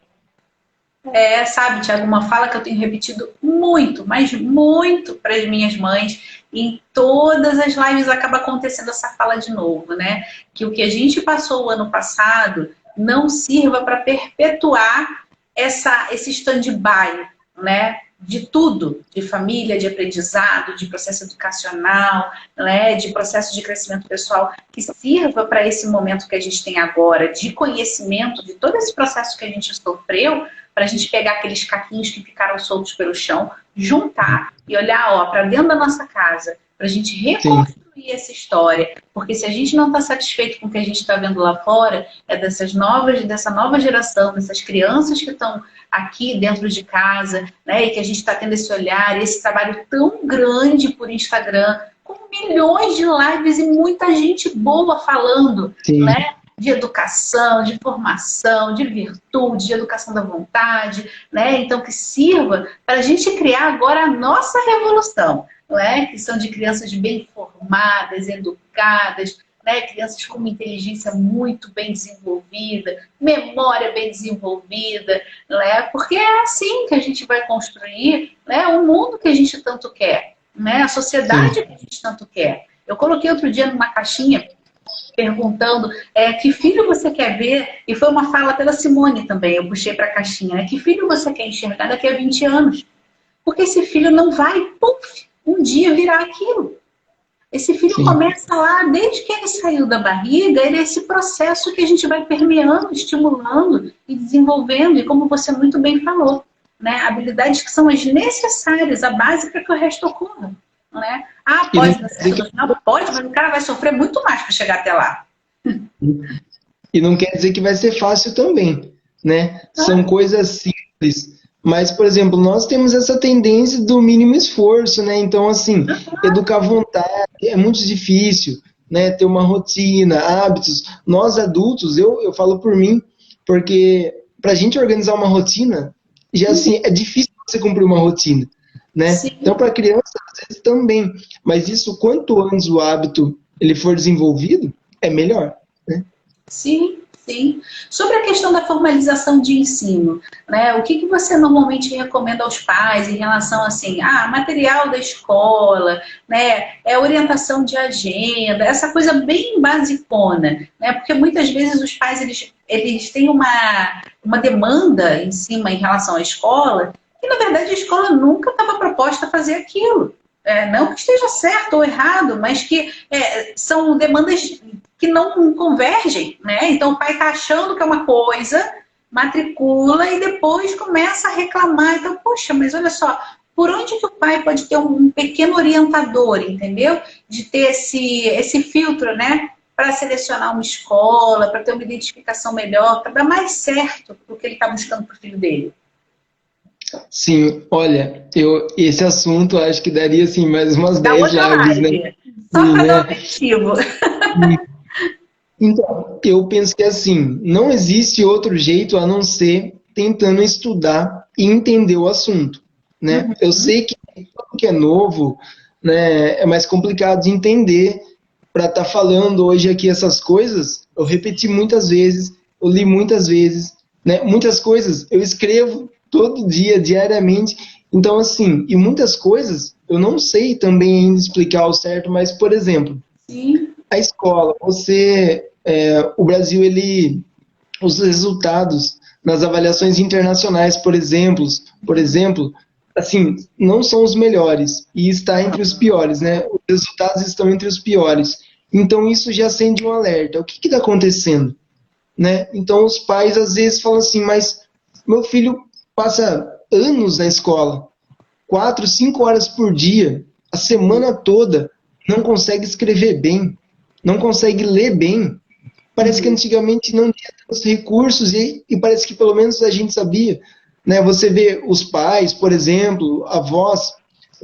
sabe, Tiago, uma fala que eu tenho repetido muito, mas muito para as minhas mães, em todas as lives acaba acontecendo essa fala de novo, né? Que o que a gente passou o ano passado não sirva para perpetuar esse stand-by, né? De tudo, de família, de aprendizado, de processo educacional, né? De processo de crescimento pessoal, que sirva para esse momento que a gente tem agora, de conhecimento de todo esse processo que a gente sofreu, para a gente pegar aqueles caquinhos que ficaram soltos pelo chão, juntar e olhar para dentro da nossa casa, para a gente reconstruir essa história. Porque se a gente não está satisfeito com o que a gente está vendo lá fora, é dessa nova geração, dessas crianças que estão aqui dentro de casa, né, e que a gente está tendo esse olhar, esse trabalho tão grande por Instagram, com milhões de lives e muita gente boa falando, né? De educação, de formação, de virtude, de educação da vontade, né? Então que sirva para a gente criar agora a nossa revolução, não é? Que são de crianças bem formadas, educadas, né? Crianças com uma inteligência muito bem desenvolvida, memória bem desenvolvida, não é? Porque é assim que a gente vai construir, né, o mundo que a gente tanto quer, né? A sociedade que a gente tanto quer. Eu coloquei outro dia numa caixinha perguntando que filho você quer ver, e foi uma fala pela Simone também, eu puxei para a caixinha, né? Que filho você quer enxergar daqui a 20 anos? Porque esse filho não vai, um dia virar aquilo. Esse filho começa lá, desde que ele saiu da barriga, ele é esse processo que a gente vai permeando, estimulando e desenvolvendo, e como você muito bem falou, né? Habilidades que são as necessárias, a base para que o resto ocorra. né? Ah, E não pode quer dar dizer certo no final? Pode, mas o cara vai sofrer muito mais para chegar até lá. E não quer dizer que vai ser fácil também, né? São coisas simples. Mas, por exemplo, nós temos essa tendência do mínimo esforço, né? Então, assim, educar à vontade é muito difícil, né? Ter uma rotina, hábitos. Nós adultos, eu falo por mim, porque para a gente organizar uma rotina, já assim, é difícil você cumprir uma rotina, né? Então, Sim. para criança, às vezes também. Mas isso, quanto antes o hábito ele for desenvolvido, é melhor, né? Sim, sim. Sobre a questão da formalização de ensino, né? O que você normalmente recomenda aos pais em relação assim, material da escola, né? Orientação de agenda, essa coisa bem basicona, né? Porque muitas vezes os pais eles têm uma demanda em cima em relação à escola, e na verdade a escola nunca estava proposta a fazer aquilo. Não que esteja certo ou errado, mas que são demandas que não convergem, né? Então o pai está achando que é uma coisa, matricula e depois começa a reclamar. Então, poxa, mas olha só, por onde que o pai pode ter um pequeno orientador, entendeu? De ter esse filtro, né? Para selecionar uma escola, para ter uma identificação melhor, para dar mais certo o que ele está buscando para o filho dele. Sim, olha, esse assunto acho que daria assim mais umas Da 10 outra lives, né? live, só Sim, para dar o né? objetivo. Então, eu penso que assim, não existe outro jeito a não ser tentando estudar e entender o assunto, né? Eu sei que tudo que é novo, né, é mais complicado de entender para estar falando hoje aqui essas coisas. Eu repeti muitas vezes, eu li muitas vezes, né? Muitas coisas eu escrevo todo dia, diariamente. Então, assim, e muitas coisas eu não sei também ainda explicar ao certo, mas, por exemplo, Sim. a escola, o Brasil, os resultados nas avaliações internacionais, por exemplo, assim, não são os melhores e está entre os piores, né? Os resultados estão entre os piores. Então isso já acende um alerta. O que está acontecendo, né? Então os pais às vezes falam assim, mas meu filho passa anos na escola, 4, 5 horas por dia, a semana toda, não consegue escrever bem, não consegue ler bem. Parece que antigamente não tinha tantos recursos e parece que pelo menos a gente sabia. Né? Você vê os pais, por exemplo, avós,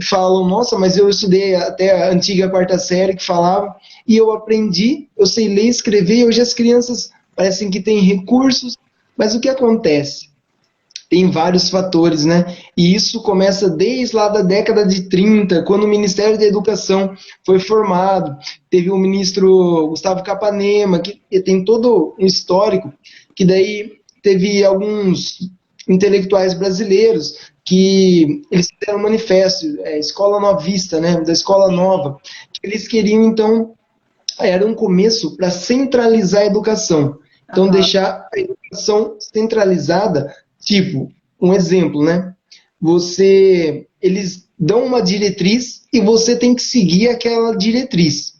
falam, nossa, mas eu estudei até a antiga quarta série que falava, e eu aprendi, eu sei ler e escrever, e hoje as crianças parecem que têm recursos, mas o que acontece? Tem vários fatores, né? E isso começa desde lá da década de 30, quando o Ministério da Educação foi formado. Teve o ministro Gustavo Capanema, que tem todo um histórico, que daí teve alguns intelectuais brasileiros que eles fizeram um manifesto, Escola Novista, né? Da Escola Nova. Que eles queriam, então, era um começo para centralizar a educação. Então, deixar a educação centralizada, tipo, um exemplo, né? Eles dão uma diretriz e você tem que seguir aquela diretriz.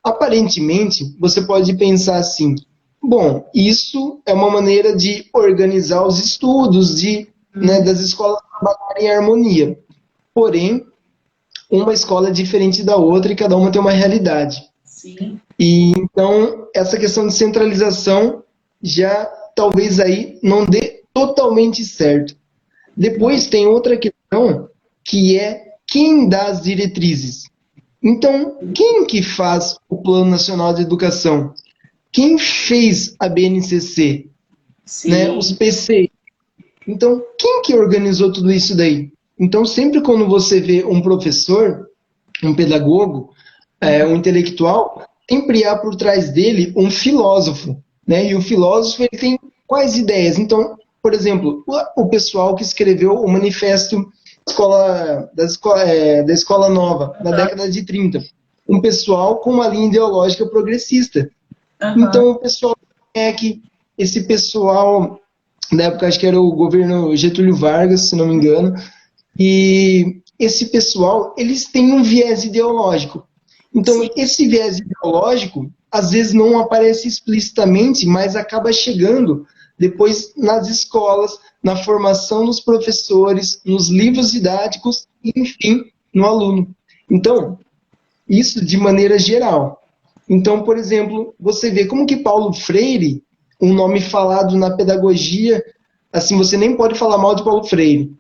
Aparentemente, você pode pensar assim: bom, isso é uma maneira de organizar os estudos, né, das escolas trabalharem em harmonia. Porém, uma escola é diferente da outra e cada uma tem uma realidade. Sim. E então essa questão de centralização já talvez aí não dê totalmente certo. Depois tem outra questão que é quem dá as diretrizes. Então, quem que faz o Plano Nacional de Educação? Quem fez a BNCC? Né? Os Sim. PC. Então, quem que organizou tudo isso daí? Então, sempre quando você vê um professor, um pedagogo, um intelectual, sempre há por trás dele um filósofo, né? E o filósofo ele tem quais ideias? Então, por exemplo, o pessoal que escreveu o manifesto da escola Nova, na década de 30, um pessoal com uma linha ideológica progressista. Então, o pessoal é que esse pessoal, na época acho que era o governo Getúlio Vargas, se não me engano, e esse pessoal, eles têm um viés ideológico. Então, Sim. esse viés ideológico, às vezes não aparece explicitamente, mas acaba chegando depois nas escolas, na formação dos professores, nos livros didáticos e, enfim, no aluno. Então, isso de maneira geral. Então, por exemplo, você vê como que Paulo Freire, um nome falado na pedagogia, assim, você nem pode falar mal de Paulo Freire.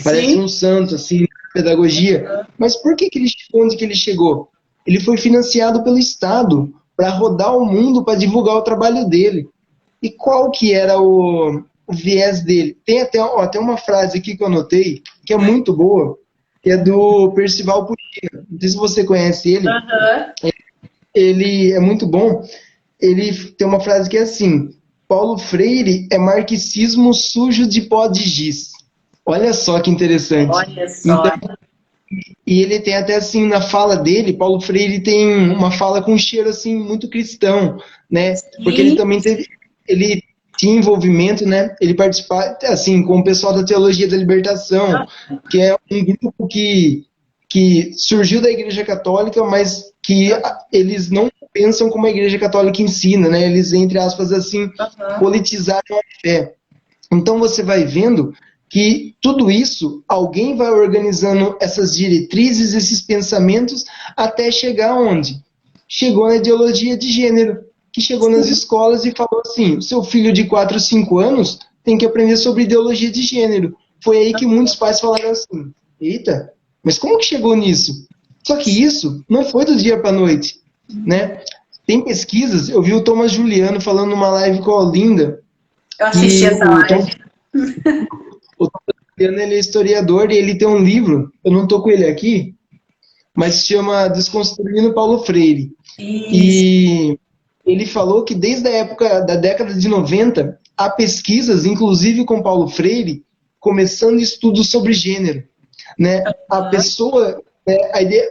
Parece Sim. um santo, assim, na pedagogia. Mas por que que ele chegou onde que ele chegou? Ele foi financiado pelo Estado para rodar o mundo para divulgar o trabalho dele. E qual que era o viés dele? Tem até, ó, tem uma frase aqui que eu anotei, que é muito boa, que é do Percival Putina. Não sei se você conhece ele. Aham. Ele é muito bom. Ele tem uma frase que é assim: Paulo Freire é marxismo sujo de pó de giz. Olha só que interessante. Olha Então, só. e ele tem até assim na fala dele, Paulo Freire tem uma fala com um cheiro assim muito cristão, né? Porque ele Sim. também teve, ele tinha envolvimento, né? Ele participava assim com o pessoal da Teologia da Libertação, que é um grupo que surgiu da Igreja Católica, mas que eles não pensam como a Igreja Católica ensina, né? Eles, entre aspas, assim, Aham. politizaram a fé. Então você vai vendo que tudo isso, alguém vai organizando essas diretrizes, esses pensamentos, até chegar onde? Chegou na ideologia de gênero, que chegou nas Sim. escolas e falou assim: o seu filho de 4, 5 anos tem que aprender sobre ideologia de gênero. Foi aí que muitos pais falaram assim: eita, mas como que chegou nisso? Só que isso não foi do dia para a noite, né? Tem pesquisas, eu vi o Thomas Juliano falando numa live com a Olinda, Eu assisti que essa live. o Thomas Juliano ele é historiador e ele tem um livro, eu não estou com ele aqui, mas se chama Desconstruindo Paulo Freire. Isso. E ele falou que desde a época da década de 90, há pesquisas, inclusive com Paulo Freire, começando estudos sobre gênero, né? A pessoa, né,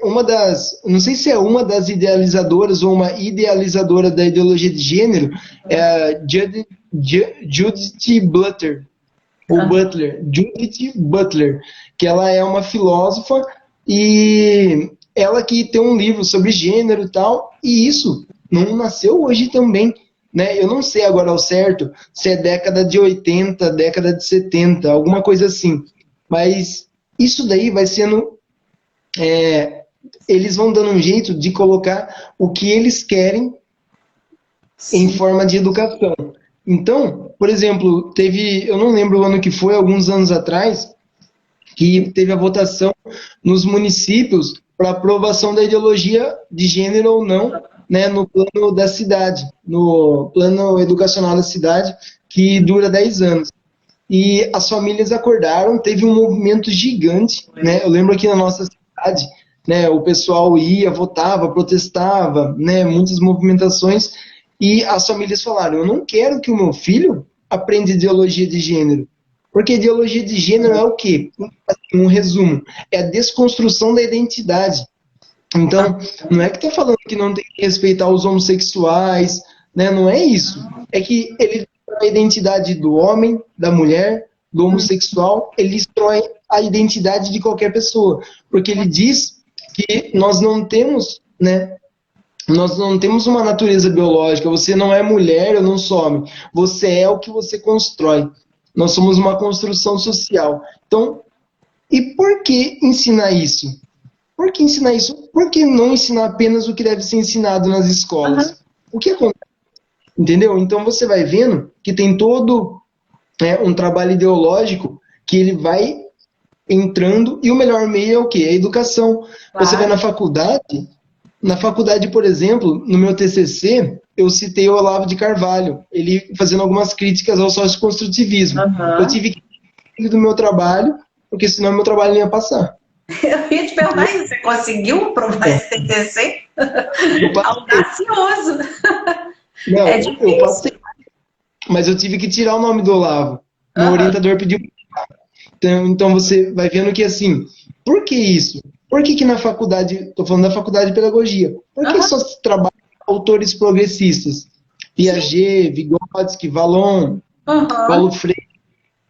uma das, não sei se é uma das idealizadoras ou uma idealizadora da ideologia de gênero, é a Judith Butler, ou Butler, Judith Butler, que ela é uma filósofa e ela que tem um livro sobre gênero e tal, e isso não nasceu hoje também, né? Eu não sei agora ao certo se é década de 80, década de 70, alguma coisa assim, mas isso daí vai sendo, eles vão dando um jeito de colocar o que eles querem em forma de educação. Então, por exemplo, teve, eu não lembro o ano que foi, alguns anos atrás, que teve a votação nos municípios para aprovação da ideologia de gênero ou não, né, no plano da cidade, no plano educacional da cidade, que dura 10 anos. E as famílias acordaram, teve um movimento gigante, né? Eu lembro aqui na nossa cidade, né, o pessoal ia, votava, protestava, né, muitas movimentações, e as famílias falaram: eu não quero que o meu filho aprenda ideologia de gênero, porque ideologia de gênero é o quê? Um resumo, é a desconstrução da identidade. Então, não é que está falando que não tem que respeitar os homossexuais, né? Não é isso. É que ele destrói a identidade do homem, da mulher, do homossexual, ele destrói a identidade de qualquer pessoa, porque ele diz que nós não temos, né? Nós não temos uma natureza biológica. Você não é mulher ou não sou homem. Você é o que você constrói. Nós somos uma construção social. Então, e por que ensinar isso? Por que ensinar isso? Por que não ensinar apenas o que deve ser ensinado nas Aham. escolas? O que acontece? Entendeu? Então você vai vendo que tem todo, né, um trabalho ideológico que ele vai entrando, e o melhor meio é o quê? A educação. Você vai Claro. na faculdade, por exemplo, no meu TCC, eu citei o Olavo de Carvalho, ele fazendo algumas críticas ao socioconstrutivismo. Eu Aham. tive que ir do meu trabalho, porque senão meu trabalho não ia passar. Eu ia te perguntar isso. Você conseguiu aprovar esse TCC? Eu passei. Audacioso. É Não, eu difícil. passei, mas eu tive que tirar o nome do Olavo. Meu Aham. orientador pediu. Então você vai vendo que assim, por que isso? Por que na faculdade, estou falando da faculdade de pedagogia, por que Aham. só se trabalha com autores progressistas? Sim. Piaget, Vygotsky, Vallon, Aham. Paulo Freire,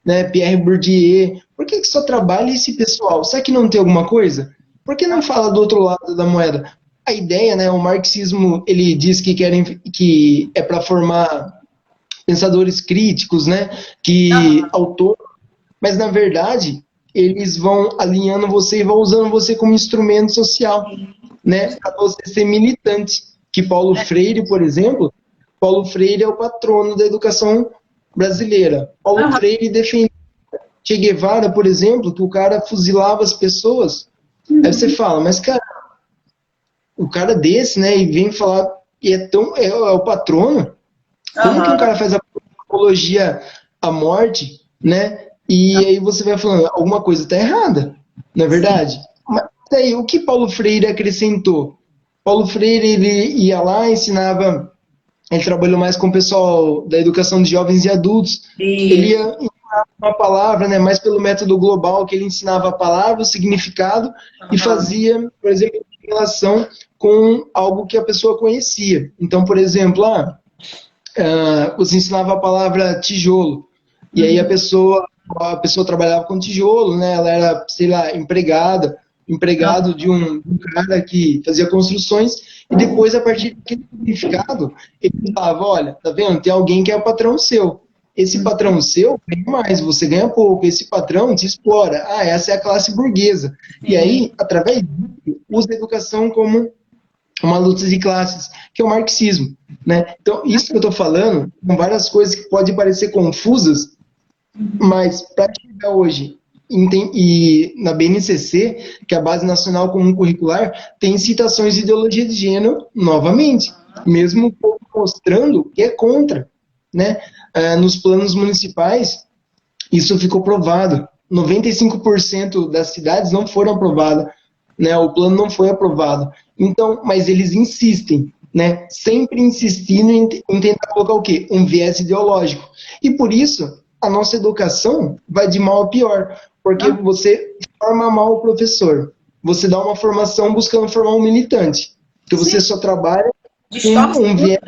né, Pierre Bourdieu. Por que só trabalha esse pessoal? Será que não tem alguma coisa? Por que não fala do outro lado da moeda? A ideia, né, o marxismo, ele diz que que é para formar pensadores críticos, né, que Aham. autor, mas na verdade eles vão alinhando você e vão usando você como instrumento social, né? Para você ser militante. Que Paulo Freire, por exemplo, Paulo Freire é o patrono da educação brasileira. Paulo Freire defende Che Guevara, por exemplo, que o cara fuzilava as pessoas. Aí você fala, mas cara, o cara desse, né, e vem falar, e é o patrono, como que um cara faz apologia à morte, né? E aí você vai falando, alguma coisa está errada, não é verdade? Mas daí, o que Paulo Freire acrescentou? Paulo Freire, ele ia lá, ensinava, ele trabalhou mais com o pessoal da educação de jovens e adultos, ele ia ensinar uma palavra, né, mais pelo método global, que ele ensinava a palavra, o significado, e fazia, por exemplo, em relação com algo que a pessoa conhecia. Então, por exemplo, você ensinava a palavra tijolo, e aí a pessoa trabalhava com tijolo, né? Ela era, sei lá, empregado de um cara que fazia construções, e depois, a partir daquele significado, ele falava, olha, tá vendo? Tem alguém que é o patrão seu. Esse patrão seu ganha mais, você ganha pouco. Esse patrão te explora. Essa é a classe burguesa. E aí, através disso, usa a educação como uma luta de classes, que é o marxismo, né? Então, isso que eu estou falando, com várias coisas que podem parecer confusas, mas para chegar hoje e na BNCC, que é a Base Nacional Comum Curricular, tem citações de ideologia de gênero novamente, mesmo mostrando que é contra, né? Nos planos municipais, isso ficou provado. 95% das cidades não foram aprovadas, né? O plano não foi aprovado. Então, mas eles insistem, né? Sempre insistindo em tentar colocar o quê? Um viés ideológico. E por isso, a nossa educação vai de mal a pior, porque você forma mal o professor. Você dá uma formação buscando formar um militante, porque você só trabalha com um viés.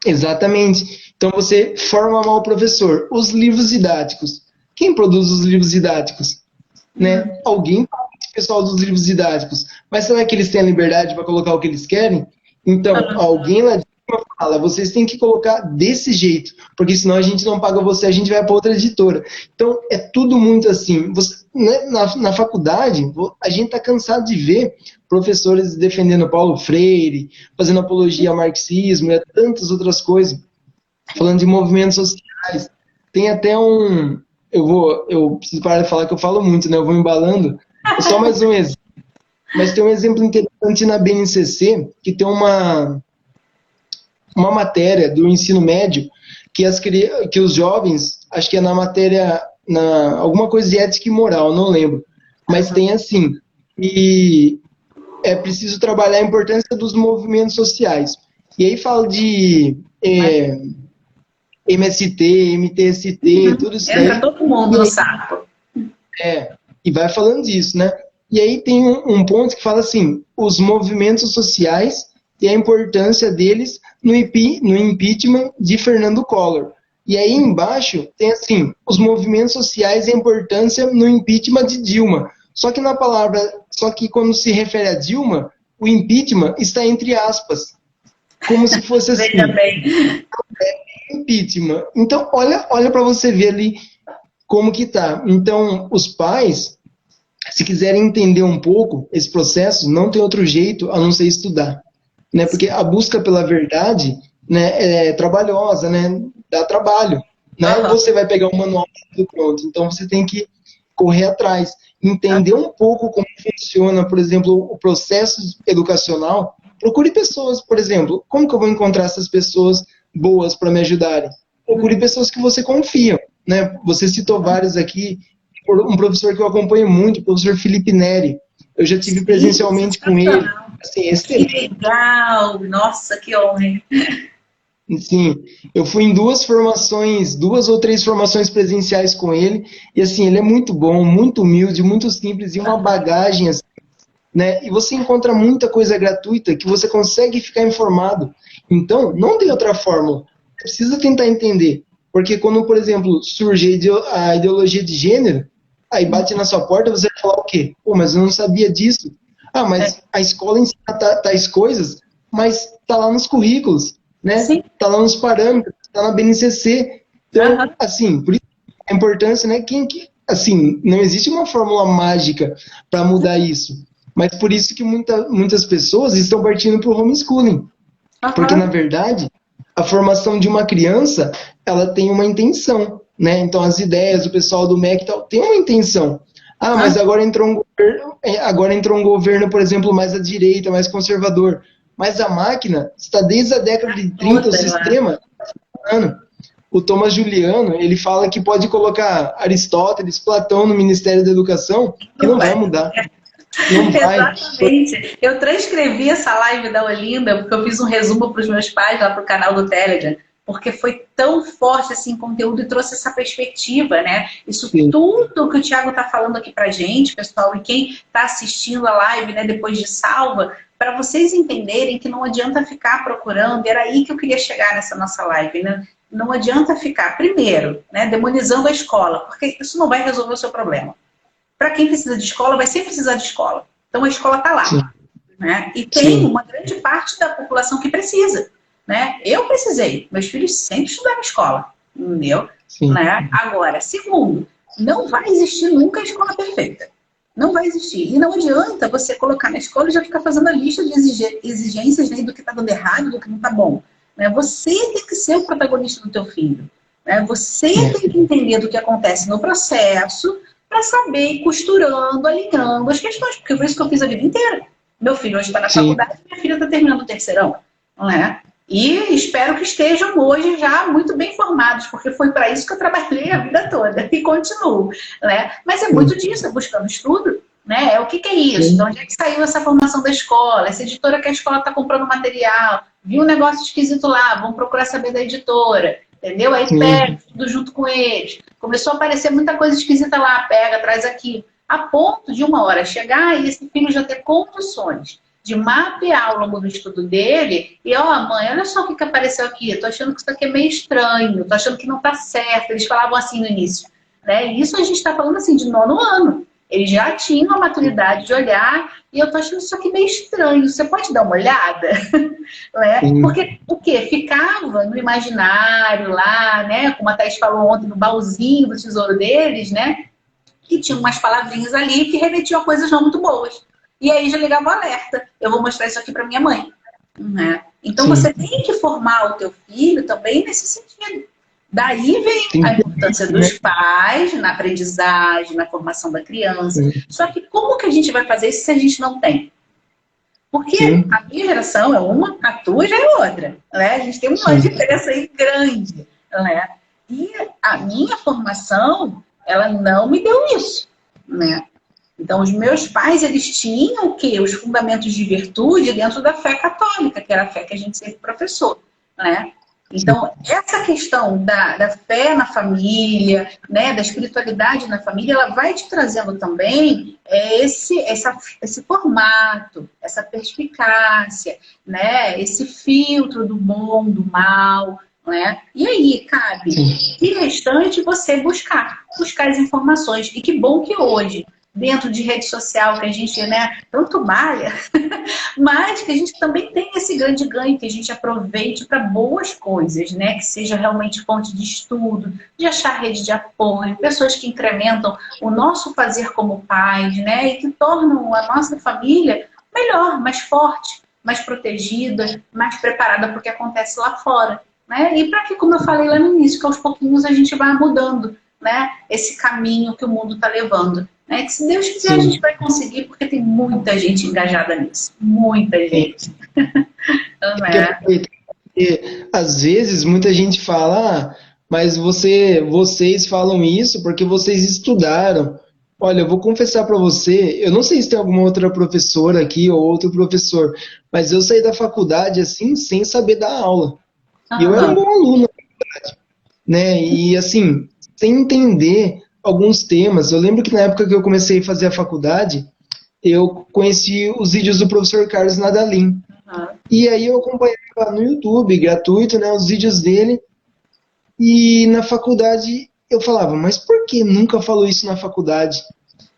Exatamente. Então você forma mal o professor. Os livros didáticos. Quem produz os livros didáticos? Né? Alguém paga esse pessoal dos livros didáticos. Mas será que eles têm a liberdade para colocar o que eles querem? Então, alguém lá de cima fala, vocês têm que colocar desse jeito, porque senão a gente não paga você, a gente vai para outra editora. Então, é tudo muito assim. Você, né, na faculdade, a gente está cansado de ver professores defendendo Paulo Freire, fazendo apologia ao marxismo e a tantas outras coisas, falando de movimentos sociais. Tem até um... Eu preciso parar de falar que eu falo muito, né? Eu vou embalando. É só mais um exemplo. Mas tem um exemplo interessante na BNCC, que tem uma matéria do ensino médio que os jovens, acho que é na matéria, alguma coisa de ética e moral, não lembro. Mas tem assim, e é preciso trabalhar a importância dos movimentos sociais. E aí fala de MST, MTST, tudo isso daí. Entra todo mundo no saco. E vai falando disso, né? E aí tem um ponto que fala assim, os movimentos sociais e a importância deles no impeachment de Fernando Collor. E aí embaixo tem assim, os movimentos sociais e a importância no impeachment de Dilma. Só que quando se refere a Dilma, o impeachment está entre aspas. Como se fosse assim. Veja bem. Impeachment. Então, olha para você ver ali como que tá. Então, os pais, se quiserem entender um pouco esse processo, não tem outro jeito a não ser estudar, né? Porque a busca pela verdade, né, é trabalhosa, né? Dá trabalho. Não é você vai pegar um manual e pronto. Então, você tem que correr atrás, entender um pouco como funciona, por exemplo, o processo educacional. Procure pessoas, por exemplo, como que eu vou encontrar essas pessoas boas para me ajudarem? Procure pessoas que você confia, né? Você citou vários aqui, um professor que eu acompanho muito, o professor Felipe Neri. Eu já tive presencialmente com ele. Assim, excelente. Que legal! Nossa, que honra! Sim, eu fui em duas ou três formações presenciais com ele, e assim, ele é muito bom, muito humilde, muito simples, e uma bagagem assim, né? E você encontra muita coisa gratuita que você consegue ficar informado. Então, não tem outra fórmula. Você precisa tentar entender. Porque quando, por exemplo, surge a ideologia de gênero, aí bate na sua porta, você vai falar o quê? Pô, mas eu não sabia disso. Mas a escola ensina tais coisas, mas tá lá nos currículos, né? Sim. Tá lá nos parâmetros, tá na BNCC. Então, assim, por isso a importância, né? assim, não existe uma fórmula mágica para mudar isso. Mas por isso que muitas pessoas estão partindo para o homeschooling. Porque, na verdade, a formação de uma criança, ela tem uma intenção, né? Então, as ideias do pessoal do MEC tal, tem uma intenção. Ah, mas agora entrou um governo, por exemplo, mais à direita, mais conservador. Mas a máquina está desde a década de 30, o sistema está funcionando. O Thomas Juliano, ele fala que pode colocar Aristóteles, Platão no Ministério da Educação, que não vai mudar. Não vai. Exatamente. Eu transcrevi essa live da Olinda, porque eu fiz um resumo para os meus pais lá para o canal do Telegram, porque foi tão forte assim, conteúdo e trouxe essa perspectiva, né? Isso Sim. Tudo que o Thiago está falando aqui pra gente, pessoal, e quem está assistindo a live, né, depois de salva, para vocês entenderem que não adianta ficar procurando, era aí que eu queria chegar nessa nossa live, né? Não adianta ficar, primeiro, né, demonizando a escola, porque isso não vai resolver o seu problema. Para quem precisa de escola, vai sempre precisar de escola. Então a escola está lá. Né? E tem Sim. uma grande parte da população que precisa. Né? Eu precisei. Meus filhos sempre estudaram escola. Entendeu? Né? Agora, segundo, não vai existir nunca a escola perfeita. Não vai existir. E não adianta você colocar na escola e já ficar fazendo a lista de exigências, né, do que está dando errado, do que não está bom. Né? Você tem que ser o protagonista do teu filho. Né? Você tem que entender do que acontece no processo para saber ir costurando, alinhando as questões. Porque foi isso que eu fiz a vida inteira. Meu filho hoje está na faculdade, minha filha está terminando o terceirão. Não é? E espero que estejam hoje já muito bem formados, porque foi para isso que eu trabalhei a vida toda e continuo. Né? Mas é muito disso, é buscando estudo. Né? É o que é isso? Então, onde é que saiu essa formação da escola? Essa editora que a escola está comprando material, viu um negócio esquisito lá, vamos procurar saber da editora. Entendeu? Aí pega tudo junto com eles. Começou a aparecer muita coisa esquisita lá, pega, traz aqui. A ponto de uma hora chegar e esse filho já ter condições de mapear ao longo do estudo dele e, ó, mãe, olha só o que apareceu aqui, eu tô achando que isso aqui é meio estranho, tô achando que não tá certo. Eles falavam assim no início. Né? E isso a gente tá falando assim de 9º ano. Eles já tinham a maturidade de olhar e eu tô achando isso aqui meio estranho. Você pode dar uma olhada? Né? Porque o quê? Ficava no imaginário lá, né? Como a Thaís falou ontem, no baúzinho do tesouro deles, né? Que tinha umas palavrinhas ali que remetiam a coisas não muito boas. E aí já ligava o alerta. Eu vou mostrar isso aqui para minha mãe. Né? Então você tem que formar o teu filho também nesse sentido. Daí vem a importância dos pais na aprendizagem, na formação da criança. Só que como que a gente vai fazer isso se a gente não tem? Porque a minha geração é uma, a tua já é outra. Né? A gente tem uma diferença aí grande. Né? E a minha formação, ela não me deu isso. Né? Então, os meus pais, eles tinham o quê? Os fundamentos de virtude dentro da fé católica, que era a fé que a gente sempre professou. Né? Então, essa questão da fé na família, né, da espiritualidade na família, ela vai te trazendo também esse formato, essa perspicácia, né, esse filtro do bom, do mal. Né? E aí, cabe, e restante você buscar as informações. E que bom que hoje, dentro de rede social, que a gente, né, tanto malha, mas que a gente também tem esse grande ganho, que a gente aproveite para boas coisas, né? Que seja realmente fonte de estudo, de achar rede de apoio, pessoas que incrementam o nosso fazer como pais, né? E que tornam a nossa família melhor, mais forte, mais protegida, mais preparada para o que acontece lá fora. Né? E para que, como eu falei lá no início, que aos pouquinhos a gente vai mudando, né, esse caminho que o mundo está levando. Né? Que se Deus quiser a gente vai conseguir, porque tem muita gente engajada nisso. Muita gente. Então, Porque, às vezes, muita gente fala, mas vocês falam isso porque vocês estudaram. Olha, eu vou confessar para você, eu não sei se tem alguma outra professora aqui ou outro professor, mas eu saí da faculdade assim, sem saber dar aula. E eu era um bom aluno, na verdade, né? E assim, sem entender alguns temas. Eu lembro que na época que eu comecei a fazer a faculdade, eu conheci os vídeos do professor Carlos Nadalim. E aí eu acompanhava no YouTube, gratuito, né, os vídeos dele. E na faculdade eu falava, mas por que nunca falou isso na faculdade?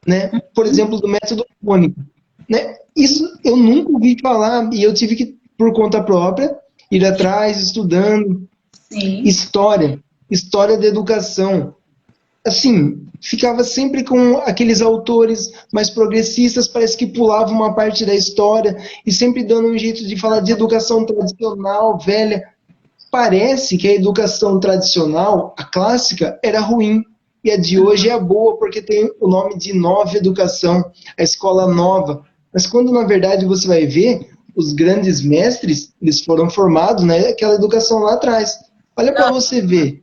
Né? Por exemplo, do método cônico. Né? Isso eu nunca ouvi falar e eu tive que, por conta própria, ir atrás, estudando. História da educação. assim, ficava sempre com aqueles autores mais progressistas, parece que pulava uma parte da história e sempre dando um jeito de falar de educação tradicional, velha. Parece que a educação tradicional, a clássica, era ruim. E a de hoje é boa, porque tem o nome de nova educação, a escola nova. Mas quando, na verdade, você vai ver, os grandes mestres, eles foram formados naquela educação lá atrás. Olha para você ver,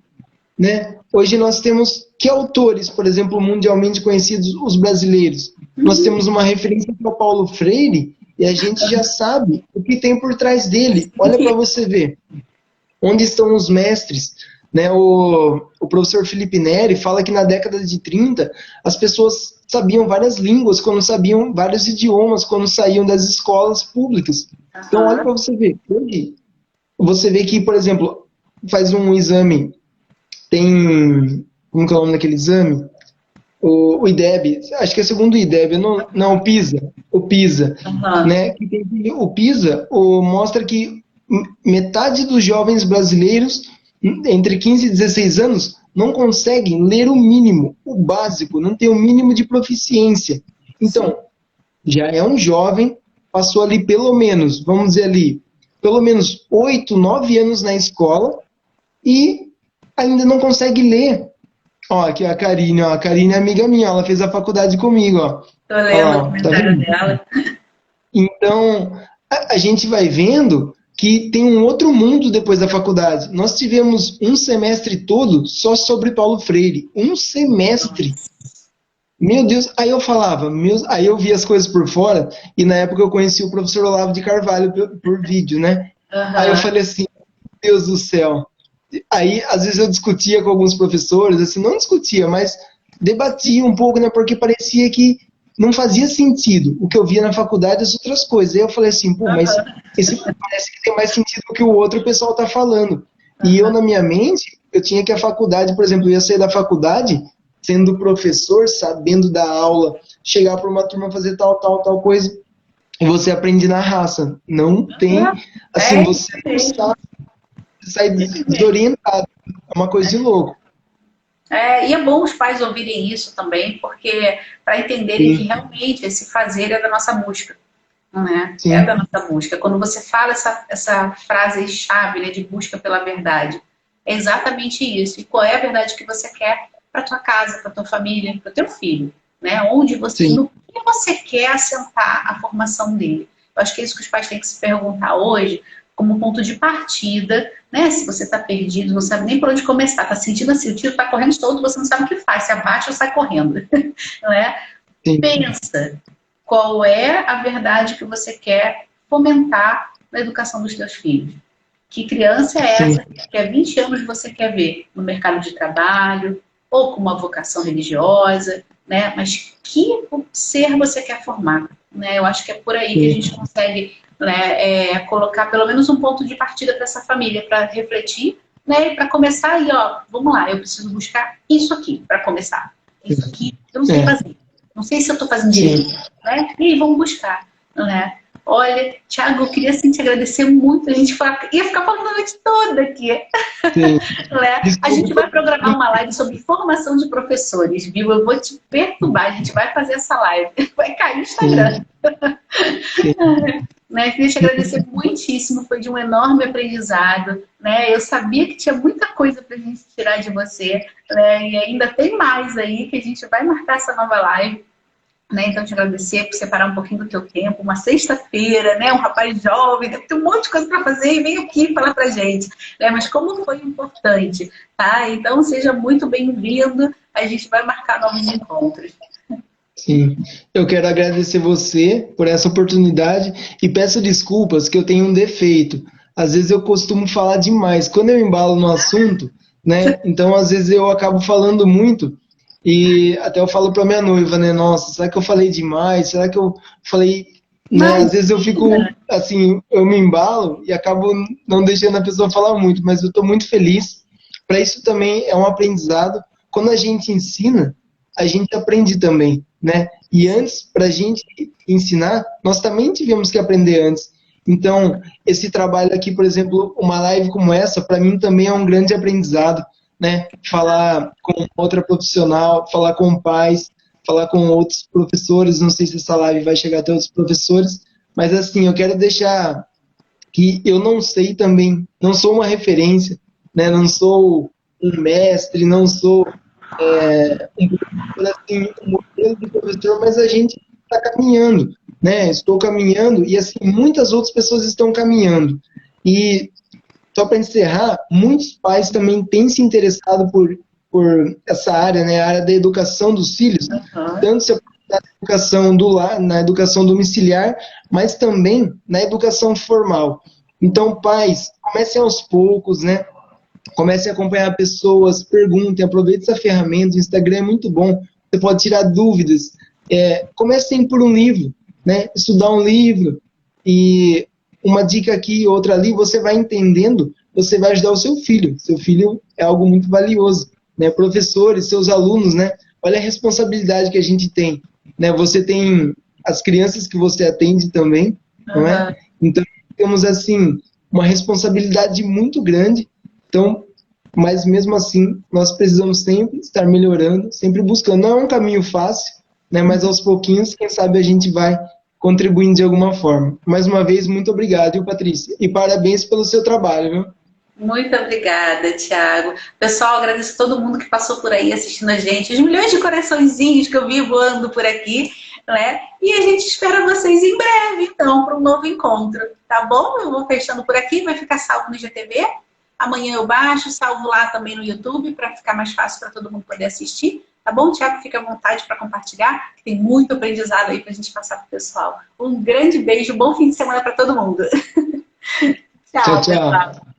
né? Hoje nós temos que autores, por exemplo, mundialmente conhecidos, os brasileiros. Nós temos uma referência para o Paulo Freire e a gente já sabe o que tem por trás dele. Olha para você ver. Onde estão os mestres? Né, o professor Felipe Neri fala que na década de 30 as pessoas sabiam várias línguas, quando sabiam vários idiomas, quando saíam das escolas públicas. Então, olha para você ver. Hoje, você vê que, por exemplo, faz um exame, tem... Como que é o nome daquele exame? O IDEB, acho que é segundo o IDEB, não, o PISA. O PISA. Né, o PISA mostra que metade dos jovens brasileiros entre 15 e 16 anos não conseguem ler o mínimo, o básico, não tem o mínimo de proficiência. Então, já é um jovem, passou ali pelo menos, vamos dizer ali, pelo menos 8, 9 anos na escola e ainda não consegue ler. Ó, aqui a Karine é amiga minha, ela fez a faculdade comigo, ó. Tô lendo o comentário dela. Então, a gente vai vendo que tem um outro mundo depois da faculdade. Nós tivemos um semestre todo só sobre Paulo Freire. Um semestre. Meu Deus, aí eu falava, aí eu via as coisas por fora, e na época eu conheci o professor Olavo de Carvalho por vídeo, né? Aí eu falei assim, meu Deus do céu. Aí, às vezes eu discutia com alguns professores, assim, não discutia, mas debatia um pouco, né? Porque parecia que não fazia sentido o que eu via na faculdade as outras coisas. Aí eu falei assim, pô, mas esse parece que tem mais sentido que o outro o pessoal tá falando. E eu, na minha mente, eu tinha que a faculdade, por exemplo, eu ia sair da faculdade sendo professor, sabendo da aula, chegar para uma turma fazer tal coisa, e você aprende na raça. Não tem, assim, você não sabe, você sai desorientado. É uma coisa de louco. E é bom os pais ouvirem isso também, porque para entenderem que realmente esse fazer é da nossa busca, né? É da nossa busca. Quando você fala essa frase-chave, né, de busca pela verdade, é exatamente isso. E qual é a verdade que você quer para tua casa, para tua família, para o teu filho, né? Onde você, no que você quer assentar a formação dele? Eu acho que é isso que os pais têm que se perguntar hoje, como ponto de partida, né? Se você está perdido, não sabe nem por onde começar, está sentindo assim, o tiro está correndo todo, você não sabe o que faz, se abaixa ou sai correndo, não é? Pensa, qual é a verdade que você quer fomentar na educação dos teus filhos? Que criança é essa que há 20 anos você quer ver no mercado de trabalho, ou com uma vocação religiosa, né? Mas que ser você quer formar, né? Eu acho que é por aí que a gente consegue, né, colocar pelo menos um ponto de partida para essa família, para refletir, né, e para começar aí, ó, vamos lá, eu preciso buscar isso aqui para começar. Isso aqui eu não sei fazer. Não sei se eu estou fazendo direito, né? E aí, vamos buscar, né? Olha, Thiago, eu queria assim, te agradecer muito. A gente ia ficar falando a noite toda aqui. Né? A gente vai programar uma live sobre formação de professores, viu? Eu vou te perturbar, a gente vai fazer essa live. Vai cair no Instagram. Né? Queria te agradecer muitíssimo, foi de um enorme aprendizado. Né? Eu sabia que tinha muita coisa para a gente tirar de você, né? E ainda tem mais aí, que a gente vai marcar essa nova live. Né? Então, te agradecer por separar um pouquinho do teu tempo, uma sexta-feira, né? Um rapaz jovem, deve ter um monte de coisa para fazer e vem aqui falar pra gente. Né? Mas como foi importante, tá? Então, seja muito bem-vindo, a gente vai marcar novos encontros. Sim, eu quero agradecer você por essa oportunidade e peço desculpas que eu tenho um defeito. Às vezes eu costumo falar demais. Quando eu embalo no assunto, né? Então, às vezes eu acabo falando muito. E até eu falo pra minha noiva, né? Nossa, será que eu falei demais? Será que eu falei... Né? Às vezes eu fico, assim, eu me embalo e acabo não deixando a pessoa falar muito, mas eu tô muito feliz. Para isso também é um aprendizado. Quando a gente ensina, a gente aprende também, né? E antes, pra gente ensinar, nós também tivemos que aprender antes. Então, esse trabalho aqui, por exemplo, uma live como essa, para mim também é um grande aprendizado. né? Falar com outra profissional, falar com pais, falar com outros professores. Não sei se essa live vai chegar até outros professores, mas assim, eu quero deixar que eu não sei também, não sou uma referência, né? Não sou um mestre, não sou assim, um modelo de professor, mas a gente está caminhando, né? Estou caminhando e assim muitas outras pessoas estão caminhando. E só para encerrar, muitos pais também têm se interessado por essa área, né? A área da educação dos filhos, tanto se na educação do lar, na educação domiciliar, mas também na educação formal. Então, pais, comecem aos poucos, né? Comecem a acompanhar pessoas, perguntem, aproveitem essa ferramenta. O Instagram é muito bom, você pode tirar dúvidas. Comecem por um livro, né? Estudar um livro e uma dica aqui, outra ali, você vai entendendo, você vai ajudar o seu filho. Seu filho é algo muito valioso, né? Professores, seus alunos, né? Olha a responsabilidade que a gente tem, né? Você tem as crianças que você atende também, não é? Então, temos, assim, uma responsabilidade muito grande. Então, mas mesmo assim, nós precisamos sempre estar melhorando, sempre buscando. Não é um caminho fácil, né? Mas aos pouquinhos, quem sabe a gente vai contribuindo de alguma forma. Mais uma vez, muito obrigado, viu, Patrícia? E parabéns pelo seu trabalho, viu? Muito obrigada, Thiago. Pessoal, agradeço a todo mundo que passou por aí assistindo a gente, os milhões de coraçõezinhos que eu vi voando por aqui, né? E a gente espera vocês em breve, então, para um novo encontro, tá bom? Eu vou fechando por aqui, vai ficar salvo no GTV. Amanhã eu baixo, salvo lá também no YouTube, para ficar mais fácil para todo mundo poder assistir. Tá bom, Thiago? Fica à vontade para compartilhar, que tem muito aprendizado aí para a gente passar para o pessoal. Um grande beijo, bom fim de semana para todo mundo. Tchau, tchau.